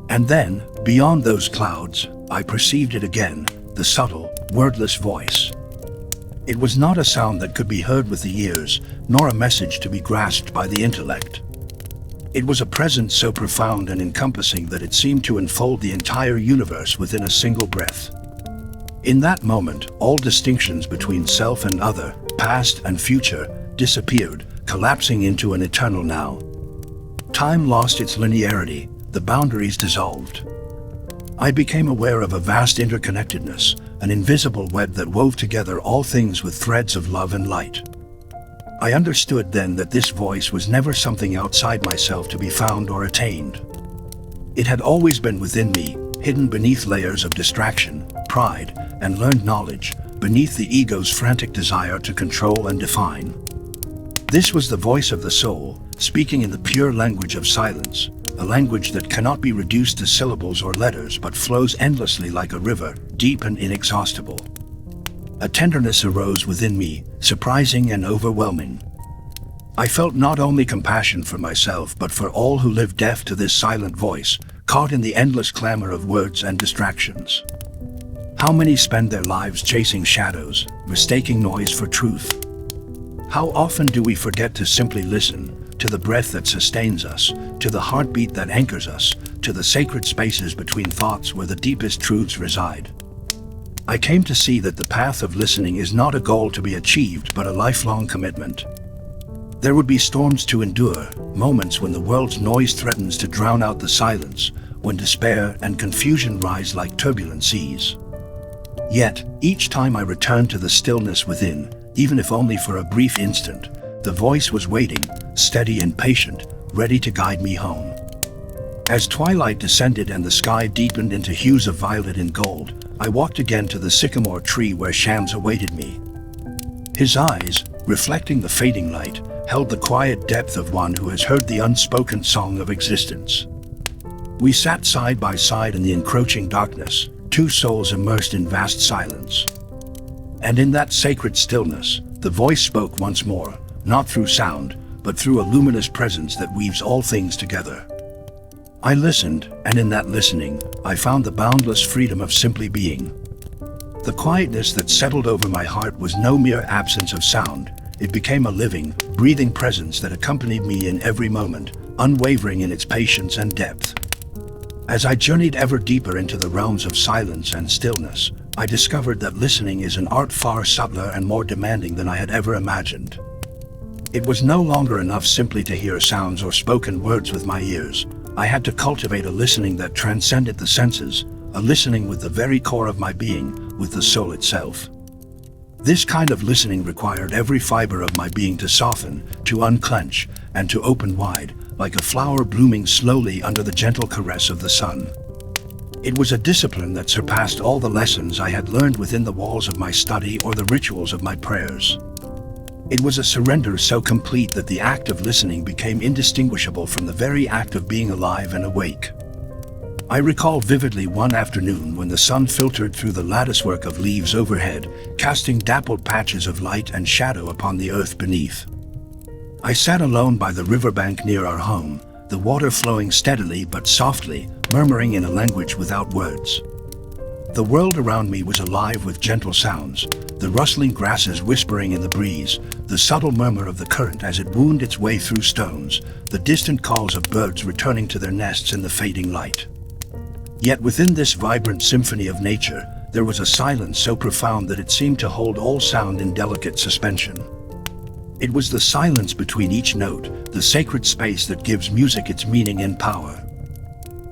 And then, beyond those clouds, I perceived it again, the subtle, wordless voice. It was not a sound that could be heard with the ears, nor a message to be grasped by the intellect. It was a presence so profound and encompassing that it seemed to enfold the entire universe within a single breath. In that moment, all distinctions between self and other, past and future, disappeared, collapsing into an eternal now. Time lost its linearity, the boundaries dissolved. I became aware of a vast interconnectedness, an invisible web that wove together all things with threads of love and light. I understood then that this voice was never something outside myself to be found or attained. It had always been within me, hidden beneath layers of distraction, pride, and learned knowledge, beneath the ego's frantic desire to control and define. This was the voice of the soul, speaking in the pure language of silence, a language that cannot be reduced to syllables or letters but flows endlessly like a river, deep and inexhaustible. A tenderness arose within me, surprising and overwhelming. I felt not only compassion for myself but for all who lived deaf to this silent voice, caught in the endless clamor of words and distractions. How many spend their lives chasing shadows, mistaking noise for truth? How often do we forget to simply listen, to the breath that sustains us, to the heartbeat that anchors us, to the sacred spaces between thoughts where the deepest truths reside? I came to see that the path of listening is not a goal to be achieved but a lifelong commitment. There would be storms to endure, moments when the world's noise threatens to drown out the silence, when despair and confusion rise like turbulent seas. Yet, each time I returned to the stillness within, even if only for a brief instant, the voice was waiting, steady and patient, ready to guide me home. As twilight descended and the sky deepened into hues of violet and gold, I walked again to the sycamore tree where Shams awaited me. His eyes, reflecting the fading light, held the quiet depth of one who has heard the unspoken song of existence. We sat side by side in the encroaching darkness, two souls immersed in vast silence. And in that sacred stillness, the voice spoke once more, not through sound, but through a luminous presence that weaves all things together. I listened, and in that listening, I found the boundless freedom of simply being. The quietness that settled over my heart was no mere absence of sound. It became a living, breathing presence that accompanied me in every moment, unwavering in its patience and depth. As I journeyed ever deeper into the realms of silence and stillness, I discovered that listening is an art far subtler and more demanding than I had ever imagined. It was no longer enough simply to hear sounds or spoken words with my ears. I had to cultivate a listening that transcended the senses, a listening with the very core of my being, with the soul itself. This kind of listening required every fiber of my being to soften, to unclench, and to open wide, like a flower blooming slowly under the gentle caress of the sun. It was a discipline that surpassed all the lessons I had learned within the walls of my study or the rituals of my prayers. It was a surrender so complete that the act of listening became indistinguishable from the very act of being alive and awake. I recall vividly one afternoon when the sun filtered through the latticework of leaves overhead, casting dappled patches of light and shadow upon the earth beneath. I sat alone by the riverbank near our home, the water flowing steadily but softly, murmuring in a language without words. The world around me was alive with gentle sounds, the rustling grasses whispering in the breeze, the subtle murmur of the current as it wound its way through stones, the distant calls of birds returning to their nests in the fading light. Yet within this vibrant symphony of nature, there was a silence so profound that it seemed to hold all sound in delicate suspension. It was the silence between each note, the sacred space that gives music its meaning and power.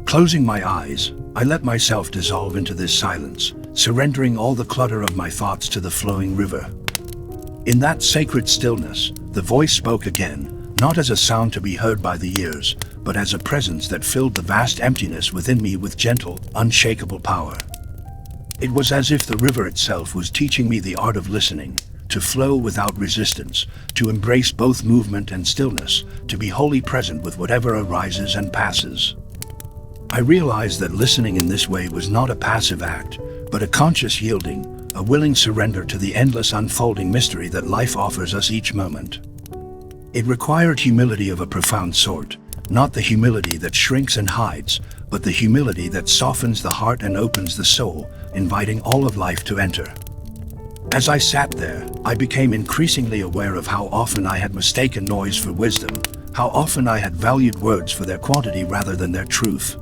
Closing my eyes, I let myself dissolve into this silence, surrendering all the clutter of my thoughts to the flowing river. In that sacred stillness, the voice spoke again, not as a sound to be heard by the ears, but as a presence that filled the vast emptiness within me with gentle, unshakable power. It was as if the river itself was teaching me the art of listening, to flow without resistance, to embrace both movement and stillness, to be wholly present with whatever arises and passes. I realized that listening in this way was not a passive act, but a conscious yielding, a willing surrender to the endless unfolding mystery that life offers us each moment. It required humility of a profound sort, not the humility that shrinks and hides, but the humility that softens the heart and opens the soul, inviting all of life to enter. As I sat there, I became increasingly aware of how often I had mistaken noise for wisdom, how often I had valued words for their quantity rather than their truth.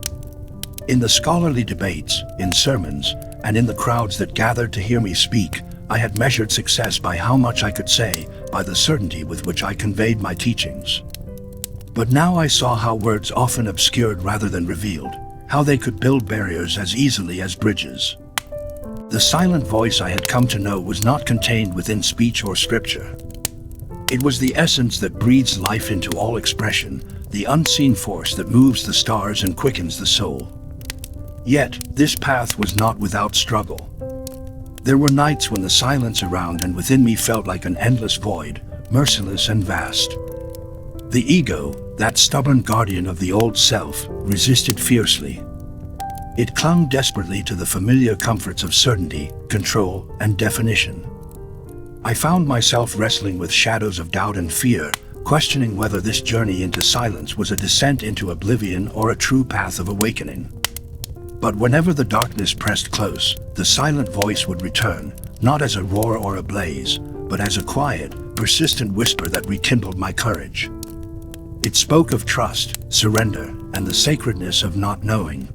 In the scholarly debates, in sermons, and in the crowds that gathered to hear me speak, I had measured success by how much I could say, by the certainty with which I conveyed my teachings. But now I saw how words often obscured rather than revealed, how they could build barriers as easily as bridges. The silent voice I had come to know was not contained within speech or scripture. It was the essence that breathes life into all expression, the unseen force that moves the stars and quickens the soul. Yet, this path was not without struggle. There were nights when the silence around and within me felt like an endless void, merciless and vast. The ego, that stubborn guardian of the old self, resisted fiercely. It clung desperately to the familiar comforts of certainty, control, and definition. I found myself wrestling with shadows of doubt and fear, questioning whether this journey into silence was a descent into oblivion or a true path of awakening. But whenever the darkness pressed close, the silent voice would return, not as a roar or a blaze, but as a quiet, persistent whisper that rekindled my courage. It spoke of trust, surrender, and the sacredness of not knowing.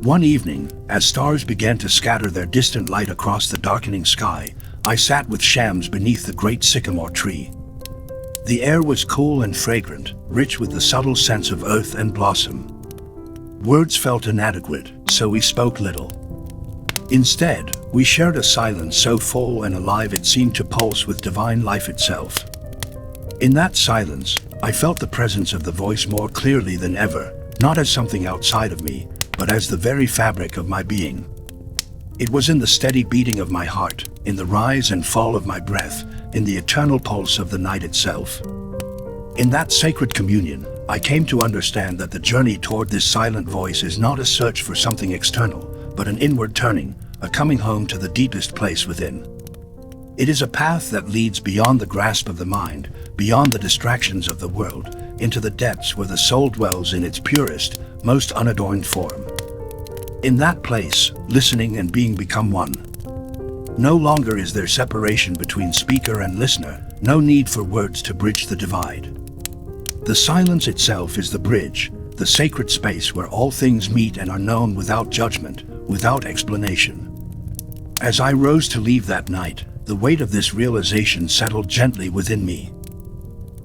One evening, as stars began to scatter their distant light across the darkening sky, I sat with Shams beneath the great sycamore tree. The air was cool and fragrant, rich with the subtle sense of earth and blossom. Words felt inadequate, so we spoke little. Instead, we shared a silence so full and alive it seemed to pulse with divine life itself. In that silence, I felt the presence of the voice more clearly than ever, not as something outside of me, but as the very fabric of my being. It was in the steady beating of my heart, in the rise and fall of my breath, in the eternal pulse of the night itself. In that sacred communion, I came to understand that the journey toward this silent voice is not a search for something external, but an inward turning, a coming home to the deepest place within. It is a path that leads beyond the grasp of the mind, beyond the distractions of the world, into the depths where the soul dwells in its purest, most unadorned form. In that place, listening and being become one. No longer is there separation between speaker and listener, no need for words to bridge the divide. The silence itself is the bridge, the sacred space where all things meet and are known without judgment, without explanation. As I rose to leave that night, the weight of this realization settled gently within me.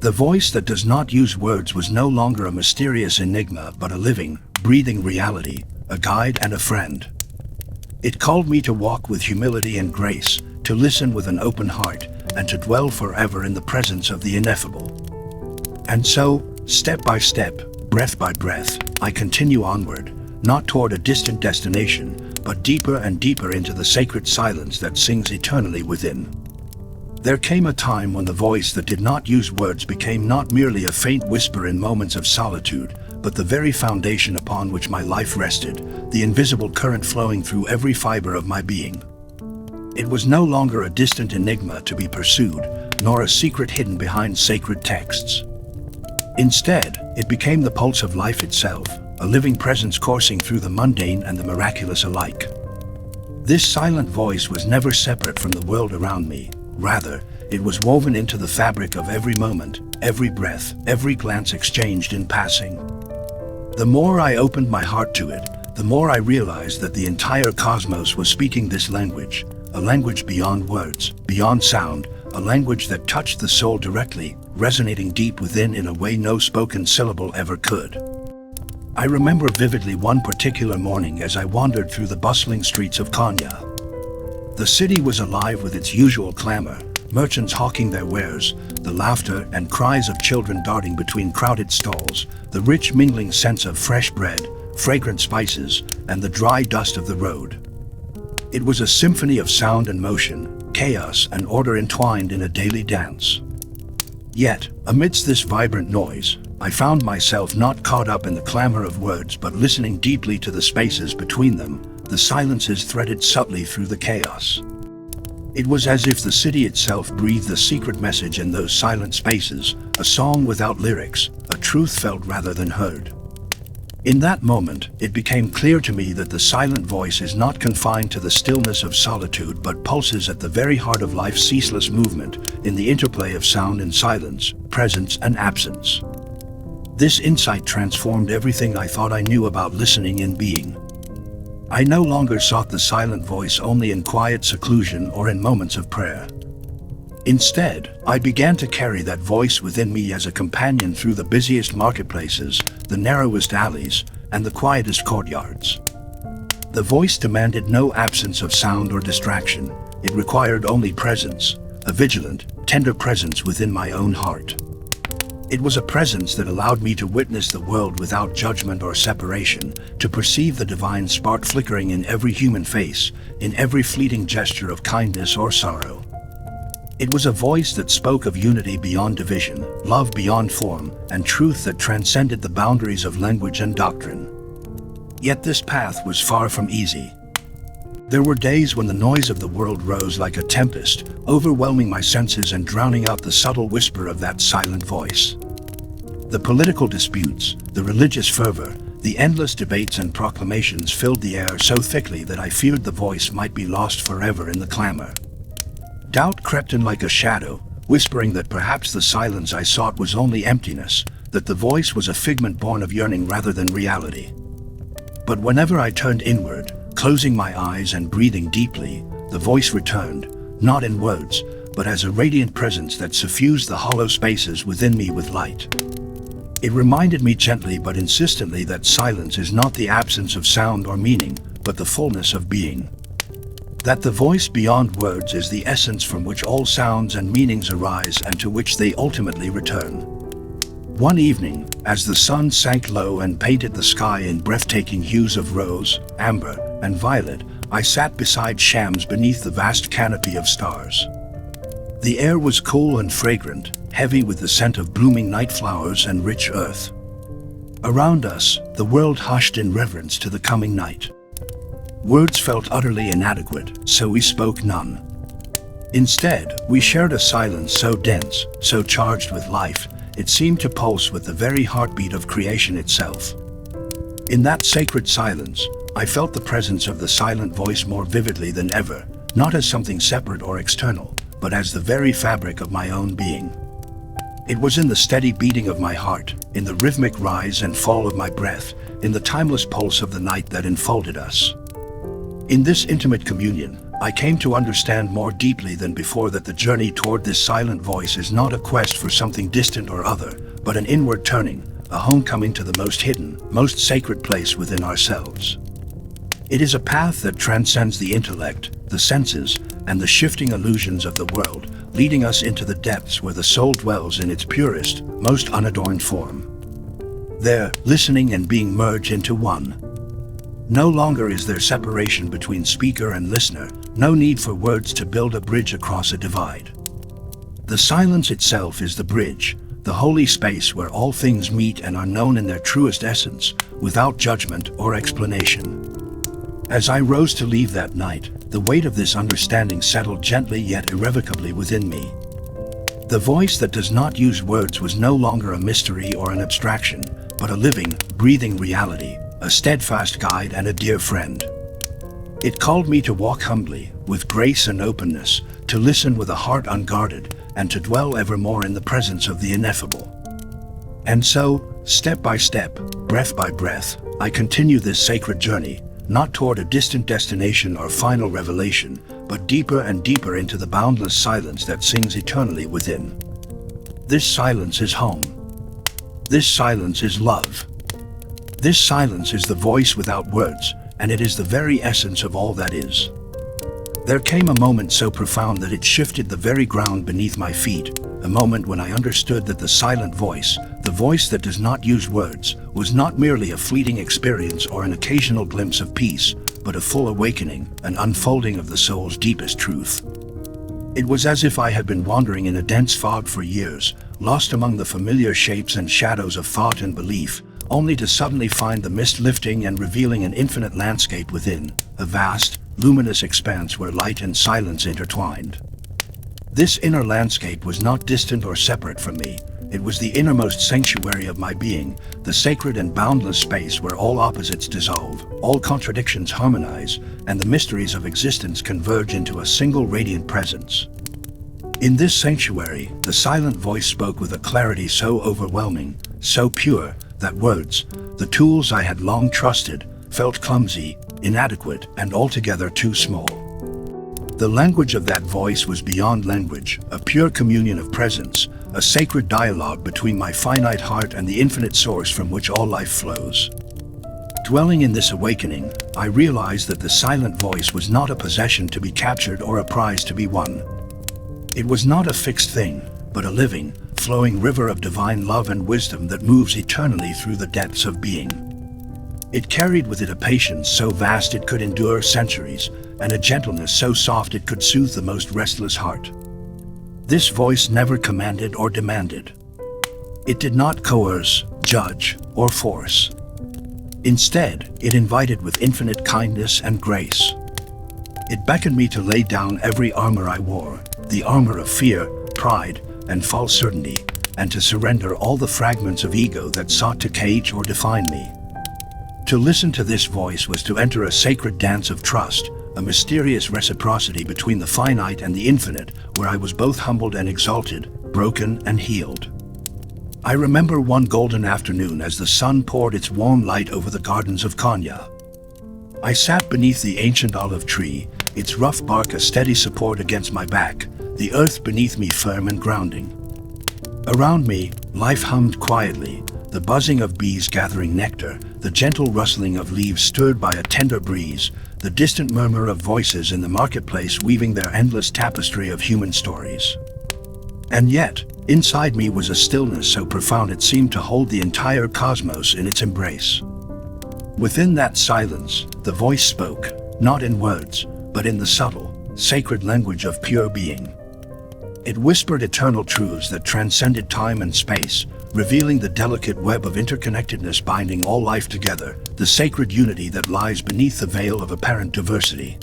The voice that does not use words was no longer a mysterious enigma but a living, breathing reality, a guide and a friend. It called me to walk with humility and grace, to listen with an open heart, and to dwell forever in the presence of the ineffable. And so, step by step, breath by breath, I continue onward, not toward a distant destination, but deeper and deeper into the sacred silence that sings eternally within. There came a time when the voice that did not use words became not merely a faint whisper in moments of solitude, but the very foundation upon which my life rested, the invisible current flowing through every fiber of my being. It was no longer a distant enigma to be pursued, nor a secret hidden behind sacred texts. Instead, it became the pulse of life itself, a living presence coursing through the mundane and the miraculous alike. This silent voice was never separate from the world around me. Rather, it was woven into the fabric of every moment, every breath, every glance exchanged in passing. The more I opened my heart to it, the more I realized that the entire cosmos was speaking this language, a language beyond words, beyond sound, a language that touched the soul directly, resonating deep within in a way no spoken syllable ever could. I remember vividly one particular morning as I wandered through the bustling streets of Konya. The city was alive with its usual clamor, merchants hawking their wares, the laughter and cries of children darting between crowded stalls, the rich mingling scents of fresh bread, fragrant spices, and the dry dust of the road. It was a symphony of sound and motion, chaos and order entwined in a daily dance. Yet, amidst this vibrant noise, I found myself not caught up in the clamor of words but listening deeply to the spaces between them, the silences threaded subtly through the chaos. It was as if the city itself breathed a secret message in those silent spaces, a song without lyrics, a truth felt rather than heard. In that moment, it became clear to me that the silent voice is not confined to the stillness of solitude but pulses at the very heart of life's ceaseless movement, in the interplay of sound and silence, presence and absence. This insight transformed everything I thought I knew about listening and being. I no longer sought the silent voice only in quiet seclusion or in moments of prayer. Instead, I began to carry that voice within me as a companion through the busiest marketplaces, the narrowest alleys, and the quietest courtyards. The voice demanded no absence of sound or distraction. It required only presence, a vigilant, tender presence within my own heart. It was a presence that allowed me to witness the world without judgment or separation, to perceive the divine spark flickering in every human face, in every fleeting gesture of kindness or sorrow. It was a voice that spoke of unity beyond division, love beyond form, and truth that transcended the boundaries of language and doctrine. Yet this path was far from easy. There were days when the noise of the world rose like a tempest, overwhelming my senses and drowning out the subtle whisper of that silent voice. The political disputes, the religious fervor, the endless debates and proclamations filled the air so thickly that I feared the voice might be lost forever in the clamor. Doubt crept in like a shadow, whispering that perhaps the silence I sought was only emptiness, that the voice was a figment born of yearning rather than reality. But whenever I turned inward, closing my eyes and breathing deeply, the voice returned, not in words, but as a radiant presence that suffused the hollow spaces within me with light. It reminded me gently but insistently that silence is not the absence of sound or meaning, but the fullness of being. That the voice beyond words is the essence from which all sounds and meanings arise and to which they ultimately return. One evening, as the sun sank low and painted the sky in breathtaking hues of rose, amber, and violet, I sat beside Shams beneath the vast canopy of stars. The air was cool and fragrant, heavy with the scent of blooming night flowers and rich earth. Around us, the world hushed in reverence to the coming night. Words felt utterly inadequate, so we spoke none. Instead, we shared a silence so dense, so charged with life, it seemed to pulse with the very heartbeat of creation itself. In that sacred silence, I felt the presence of the silent voice more vividly than ever, not as something separate or external, but as the very fabric of my own being. It was in the steady beating of my heart, in the rhythmic rise and fall of my breath, in the timeless pulse of the night that enfolded us. In this intimate communion, I came to understand more deeply than before that the journey toward this silent voice is not a quest for something distant or other, but an inward turning, a homecoming to the most hidden, most sacred place within ourselves. It is a path that transcends the intellect, the senses, and the shifting illusions of the world, leading us into the depths where the soul dwells in its purest, most unadorned form. There, listening and being merged into one. No longer is there separation between speaker and listener, no need for words to build a bridge across a divide. The silence itself is the bridge, the holy space where all things meet and are known in their truest essence, without judgment or explanation. As I rose to leave that night, the weight of this understanding settled gently yet irrevocably within me. The voice that does not use words was no longer a mystery or an abstraction, but a living, breathing reality, a steadfast guide and a dear friend. It called me to walk humbly, with grace and openness, to listen with a heart unguarded, and to dwell evermore in the presence of the ineffable. And so, step by step, breath by breath, I continue this sacred journey, not toward a distant destination or final revelation, but deeper and deeper into the boundless silence that sings eternally within. This silence is home. This silence is love. This silence is the voice without words, and it is the very essence of all that is. There came a moment so profound that it shifted the very ground beneath my feet, a moment when I understood that the silent voice, the voice that does not use words, was not merely a fleeting experience or an occasional glimpse of peace, but a full awakening, an unfolding of the soul's deepest truth. It was as if I had been wandering in a dense fog for years, lost among the familiar shapes and shadows of thought and belief, only to suddenly find the mist lifting and revealing an infinite landscape within, a vast, luminous expanse where light and silence intertwined. This inner landscape was not distant or separate from me. It was the innermost sanctuary of my being, the sacred and boundless space where all opposites dissolve, all contradictions harmonize, and the mysteries of existence converge into a single radiant presence. In this sanctuary, the silent voice spoke with a clarity so overwhelming, so pure, that words, the tools I had long trusted, felt clumsy, inadequate, and altogether too small. The language of that voice was beyond language, a pure communion of presence, a sacred dialogue between my finite heart and the infinite source from which all life flows. Dwelling in this awakening, I realized that the silent voice was not a possession to be captured or a prize to be won. It was not a fixed thing, but a living, flowing river of divine love and wisdom that moves eternally through the depths of being. It carried with it a patience so vast it could endure centuries, and a gentleness so soft it could soothe the most restless heart. This voice never commanded or demanded. It did not coerce, judge, or force. Instead, it invited with infinite kindness and grace. It beckoned me to lay down every armor I wore, the armor of fear, pride, and false certainty, and to surrender all the fragments of ego that sought to cage or define me. To listen to this voice was to enter a sacred dance of trust, a mysterious reciprocity between the finite and the infinite, where I was both humbled and exalted, broken and healed. I remember one golden afternoon as the sun poured its warm light over the gardens of Konya. I sat beneath the ancient olive tree, its rough bark a steady support against my back, the earth beneath me firm and grounding. Around me, life hummed quietly, the buzzing of bees gathering nectar, the gentle rustling of leaves stirred by a tender breeze, the distant murmur of voices in the marketplace weaving their endless tapestry of human stories. And yet, inside me was a stillness so profound it seemed to hold the entire cosmos in its embrace. Within that silence, the voice spoke, not in words, but in the subtle, sacred language of pure being. It whispered eternal truths that transcended time and space, revealing the delicate web of interconnectedness binding all life together, the sacred unity that lies beneath the veil of apparent diversity.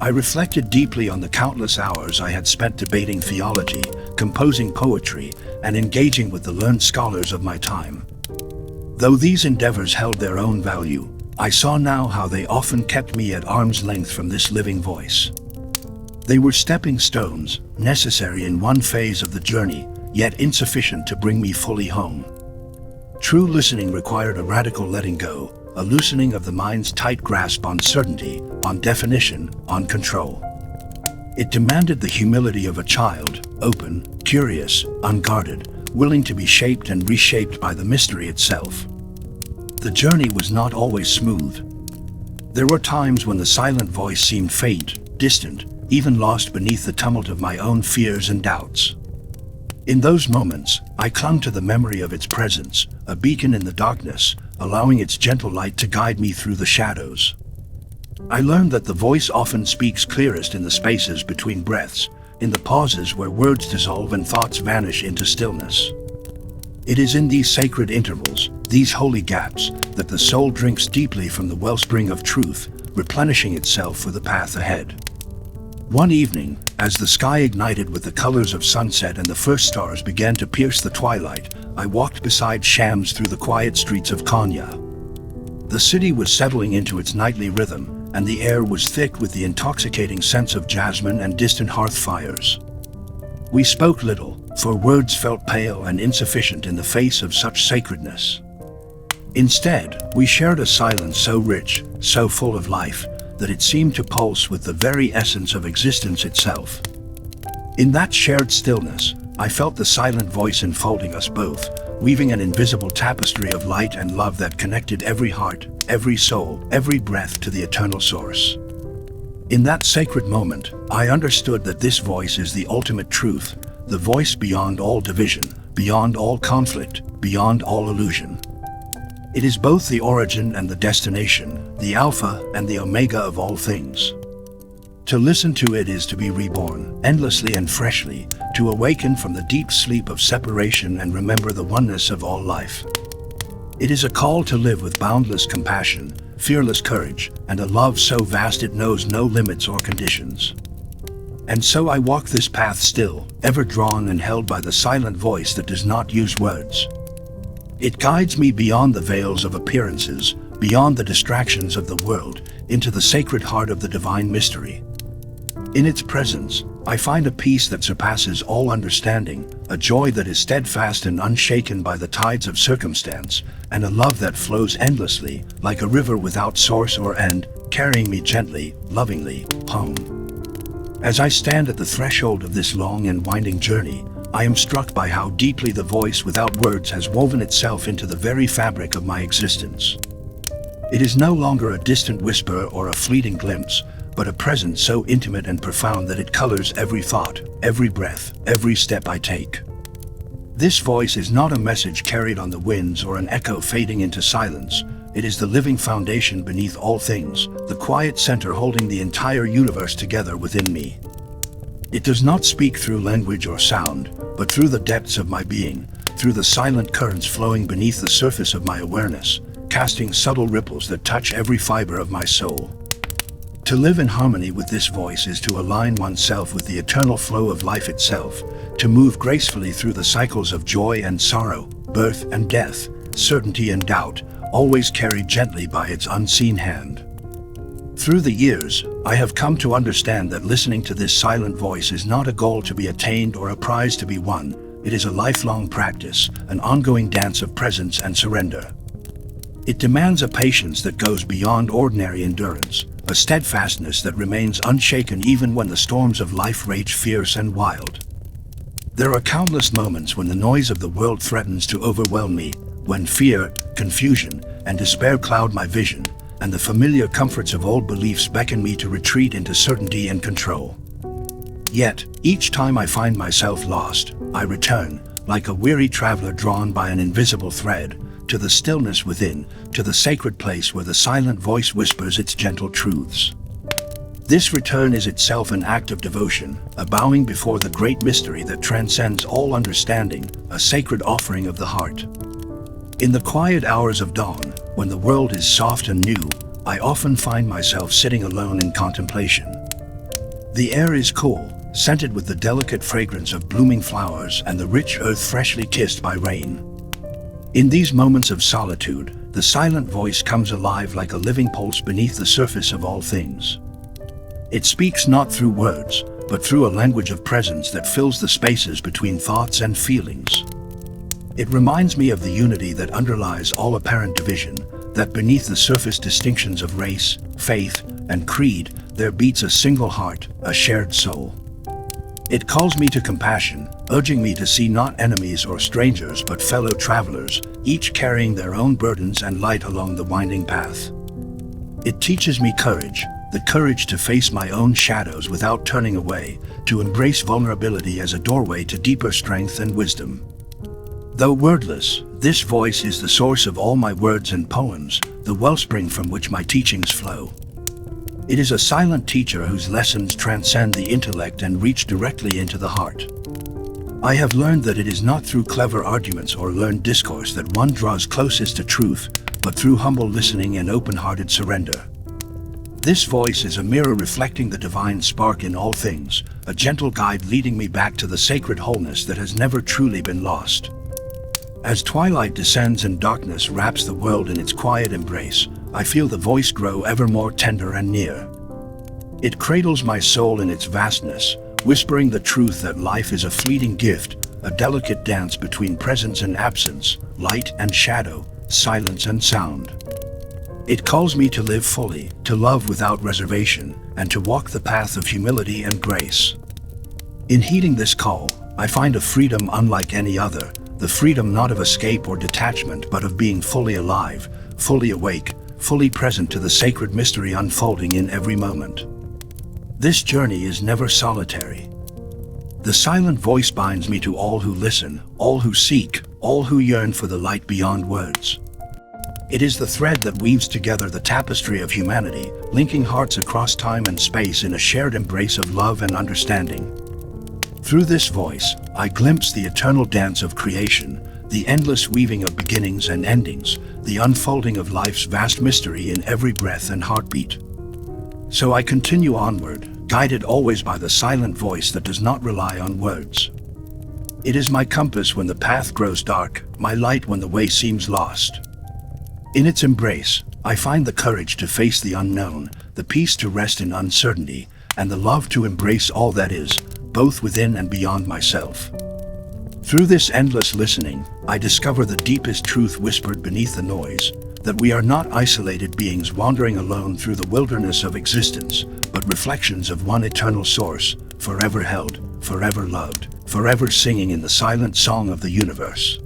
I reflected deeply on the countless hours I had spent debating theology, composing poetry, and engaging with the learned scholars of my time. Though these endeavors held their own value, I saw now how they often kept me at arm's length from this living voice. They were stepping stones, necessary in one phase of the journey, yet insufficient to bring me fully home. True listening required a radical letting go, a loosening of the mind's tight grasp on certainty, on definition, on control. It demanded the humility of a child, open, curious, unguarded, willing to be shaped and reshaped by the mystery itself. The journey was not always smooth. There were times when the silent voice seemed faint, distant, even lost beneath the tumult of my own fears and doubts. In those moments, I clung to the memory of its presence, a beacon in the darkness, allowing its gentle light to guide me through the shadows. I learned that the voice often speaks clearest in the spaces between breaths, in the pauses where words dissolve and thoughts vanish into stillness. It is in these sacred intervals, these holy gaps, that the soul drinks deeply from the wellspring of truth, replenishing itself for the path ahead. One evening, as the sky ignited with the colors of sunset and the first stars began to pierce the twilight, I walked beside Shams through the quiet streets of Konya. The city was settling into its nightly rhythm, and the air was thick with the intoxicating scents of jasmine and distant hearth fires. We spoke little, for words felt pale and insufficient in the face of such sacredness. Instead, we shared a silence so rich, so full of life, that it seemed to pulse with the very essence of existence itself. In that shared stillness, I felt the silent voice enfolding us both, weaving an invisible tapestry of light and love that connected every heart, every soul, every breath to the eternal source. In that sacred moment, I understood that this voice is the ultimate truth, the voice beyond all division, beyond all conflict, beyond all illusion. It is both the origin and the destination, the alpha and the omega of all things. To listen to it is to be reborn, endlessly and freshly, to awaken from the deep sleep of separation and remember the oneness of all life. It is a call to live with boundless compassion, fearless courage, and a love so vast it knows no limits or conditions. And so I walk this path still, ever drawn and held by the silent voice that does not use words. It guides me beyond the veils of appearances, beyond the distractions of the world, into the sacred heart of the divine mystery. In its presence, I find a peace that surpasses all understanding, a joy that is steadfast and unshaken by the tides of circumstance, and a love that flows endlessly, like a river without source or end, carrying me gently, lovingly, home. As I stand at the threshold of this long and winding journey, I am struck by how deeply the voice without words has woven itself into the very fabric of my existence. It is no longer a distant whisper or a fleeting glimpse, but a presence so intimate and profound that it colors every thought, every breath, every step I take. This voice is not a message carried on the winds or an echo fading into silence. It is the living foundation beneath all things, the quiet center holding the entire universe together within me. It does not speak through language or sound, but through the depths of my being, through the silent currents flowing beneath the surface of my awareness, casting subtle ripples that touch every fiber of my soul. To live in harmony with this voice is to align oneself with the eternal flow of life itself, to move gracefully through the cycles of joy and sorrow, birth and death, certainty and doubt, always carried gently by its unseen hand. Through the years, I have come to understand that listening to this silent voice is not a goal to be attained or a prize to be won. It is a lifelong practice, an ongoing dance of presence and surrender. It demands a patience that goes beyond ordinary endurance, a steadfastness that remains unshaken even when the storms of life rage fierce and wild. There are countless moments when the noise of the world threatens to overwhelm me, when fear, confusion, and despair cloud my vision, and the familiar comforts of old beliefs beckon me to retreat into certainty and control. Yet, each time I find myself lost, I return, like a weary traveler drawn by an invisible thread, to the stillness within, to the sacred place where the silent voice whispers its gentle truths. This return is itself an act of devotion, a bowing before the great mystery that transcends all understanding, a sacred offering of the heart. In the quiet hours of dawn, when the world is soft and new, I often find myself sitting alone in contemplation. The air is cool, scented with the delicate fragrance of blooming flowers and the rich earth freshly kissed by rain. In these moments of solitude, the silent voice comes alive like a living pulse beneath the surface of all things. It speaks not through words, but through a language of presence that fills the spaces between thoughts and feelings. It reminds me of the unity that underlies all apparent division, that beneath the surface distinctions of race, faith, and creed, there beats a single heart, a shared soul. It calls me to compassion, urging me to see not enemies or strangers but fellow travelers, each carrying their own burdens and light along the winding path. It teaches me courage, the courage to face my own shadows without turning away, to embrace vulnerability as a doorway to deeper strength and wisdom. Though wordless, this voice is the source of all my words and poems, the wellspring from which my teachings flow. It is a silent teacher whose lessons transcend the intellect and reach directly into the heart. I have learned that it is not through clever arguments or learned discourse that one draws closest to truth, but through humble listening and open-hearted surrender. This voice is a mirror reflecting the divine spark in all things, a gentle guide leading me back to the sacred wholeness that has never truly been lost. As twilight descends and darkness wraps the world in its quiet embrace, I feel the voice grow ever more tender and near. It cradles my soul in its vastness, whispering the truth that life is a fleeting gift, a delicate dance between presence and absence, light and shadow, silence and sound. It calls me to live fully, to love without reservation, and to walk the path of humility and grace. In heeding this call, I find a freedom unlike any other, the freedom not of escape or detachment but of being fully alive, fully awake, fully present to the sacred mystery unfolding in every moment. This journey is never solitary. The silent voice binds me to all who listen, all who seek, all who yearn for the light beyond words. It is the thread that weaves together the tapestry of humanity, linking hearts across time and space in a shared embrace of love and understanding. Through this voice, I glimpse the eternal dance of creation, the endless weaving of beginnings and endings, the unfolding of life's vast mystery in every breath and heartbeat. So I continue onward, guided always by the silent voice that does not rely on words. It is my compass when the path grows dark, my light when the way seems lost. In its embrace, I find the courage to face the unknown, the peace to rest in uncertainty, and the love to embrace all that is, both within and beyond myself. Through this endless listening, I discover the deepest truth whispered beneath the noise, that we are not isolated beings wandering alone through the wilderness of existence, but reflections of one eternal source, forever held, forever loved, forever singing in the silent song of the universe.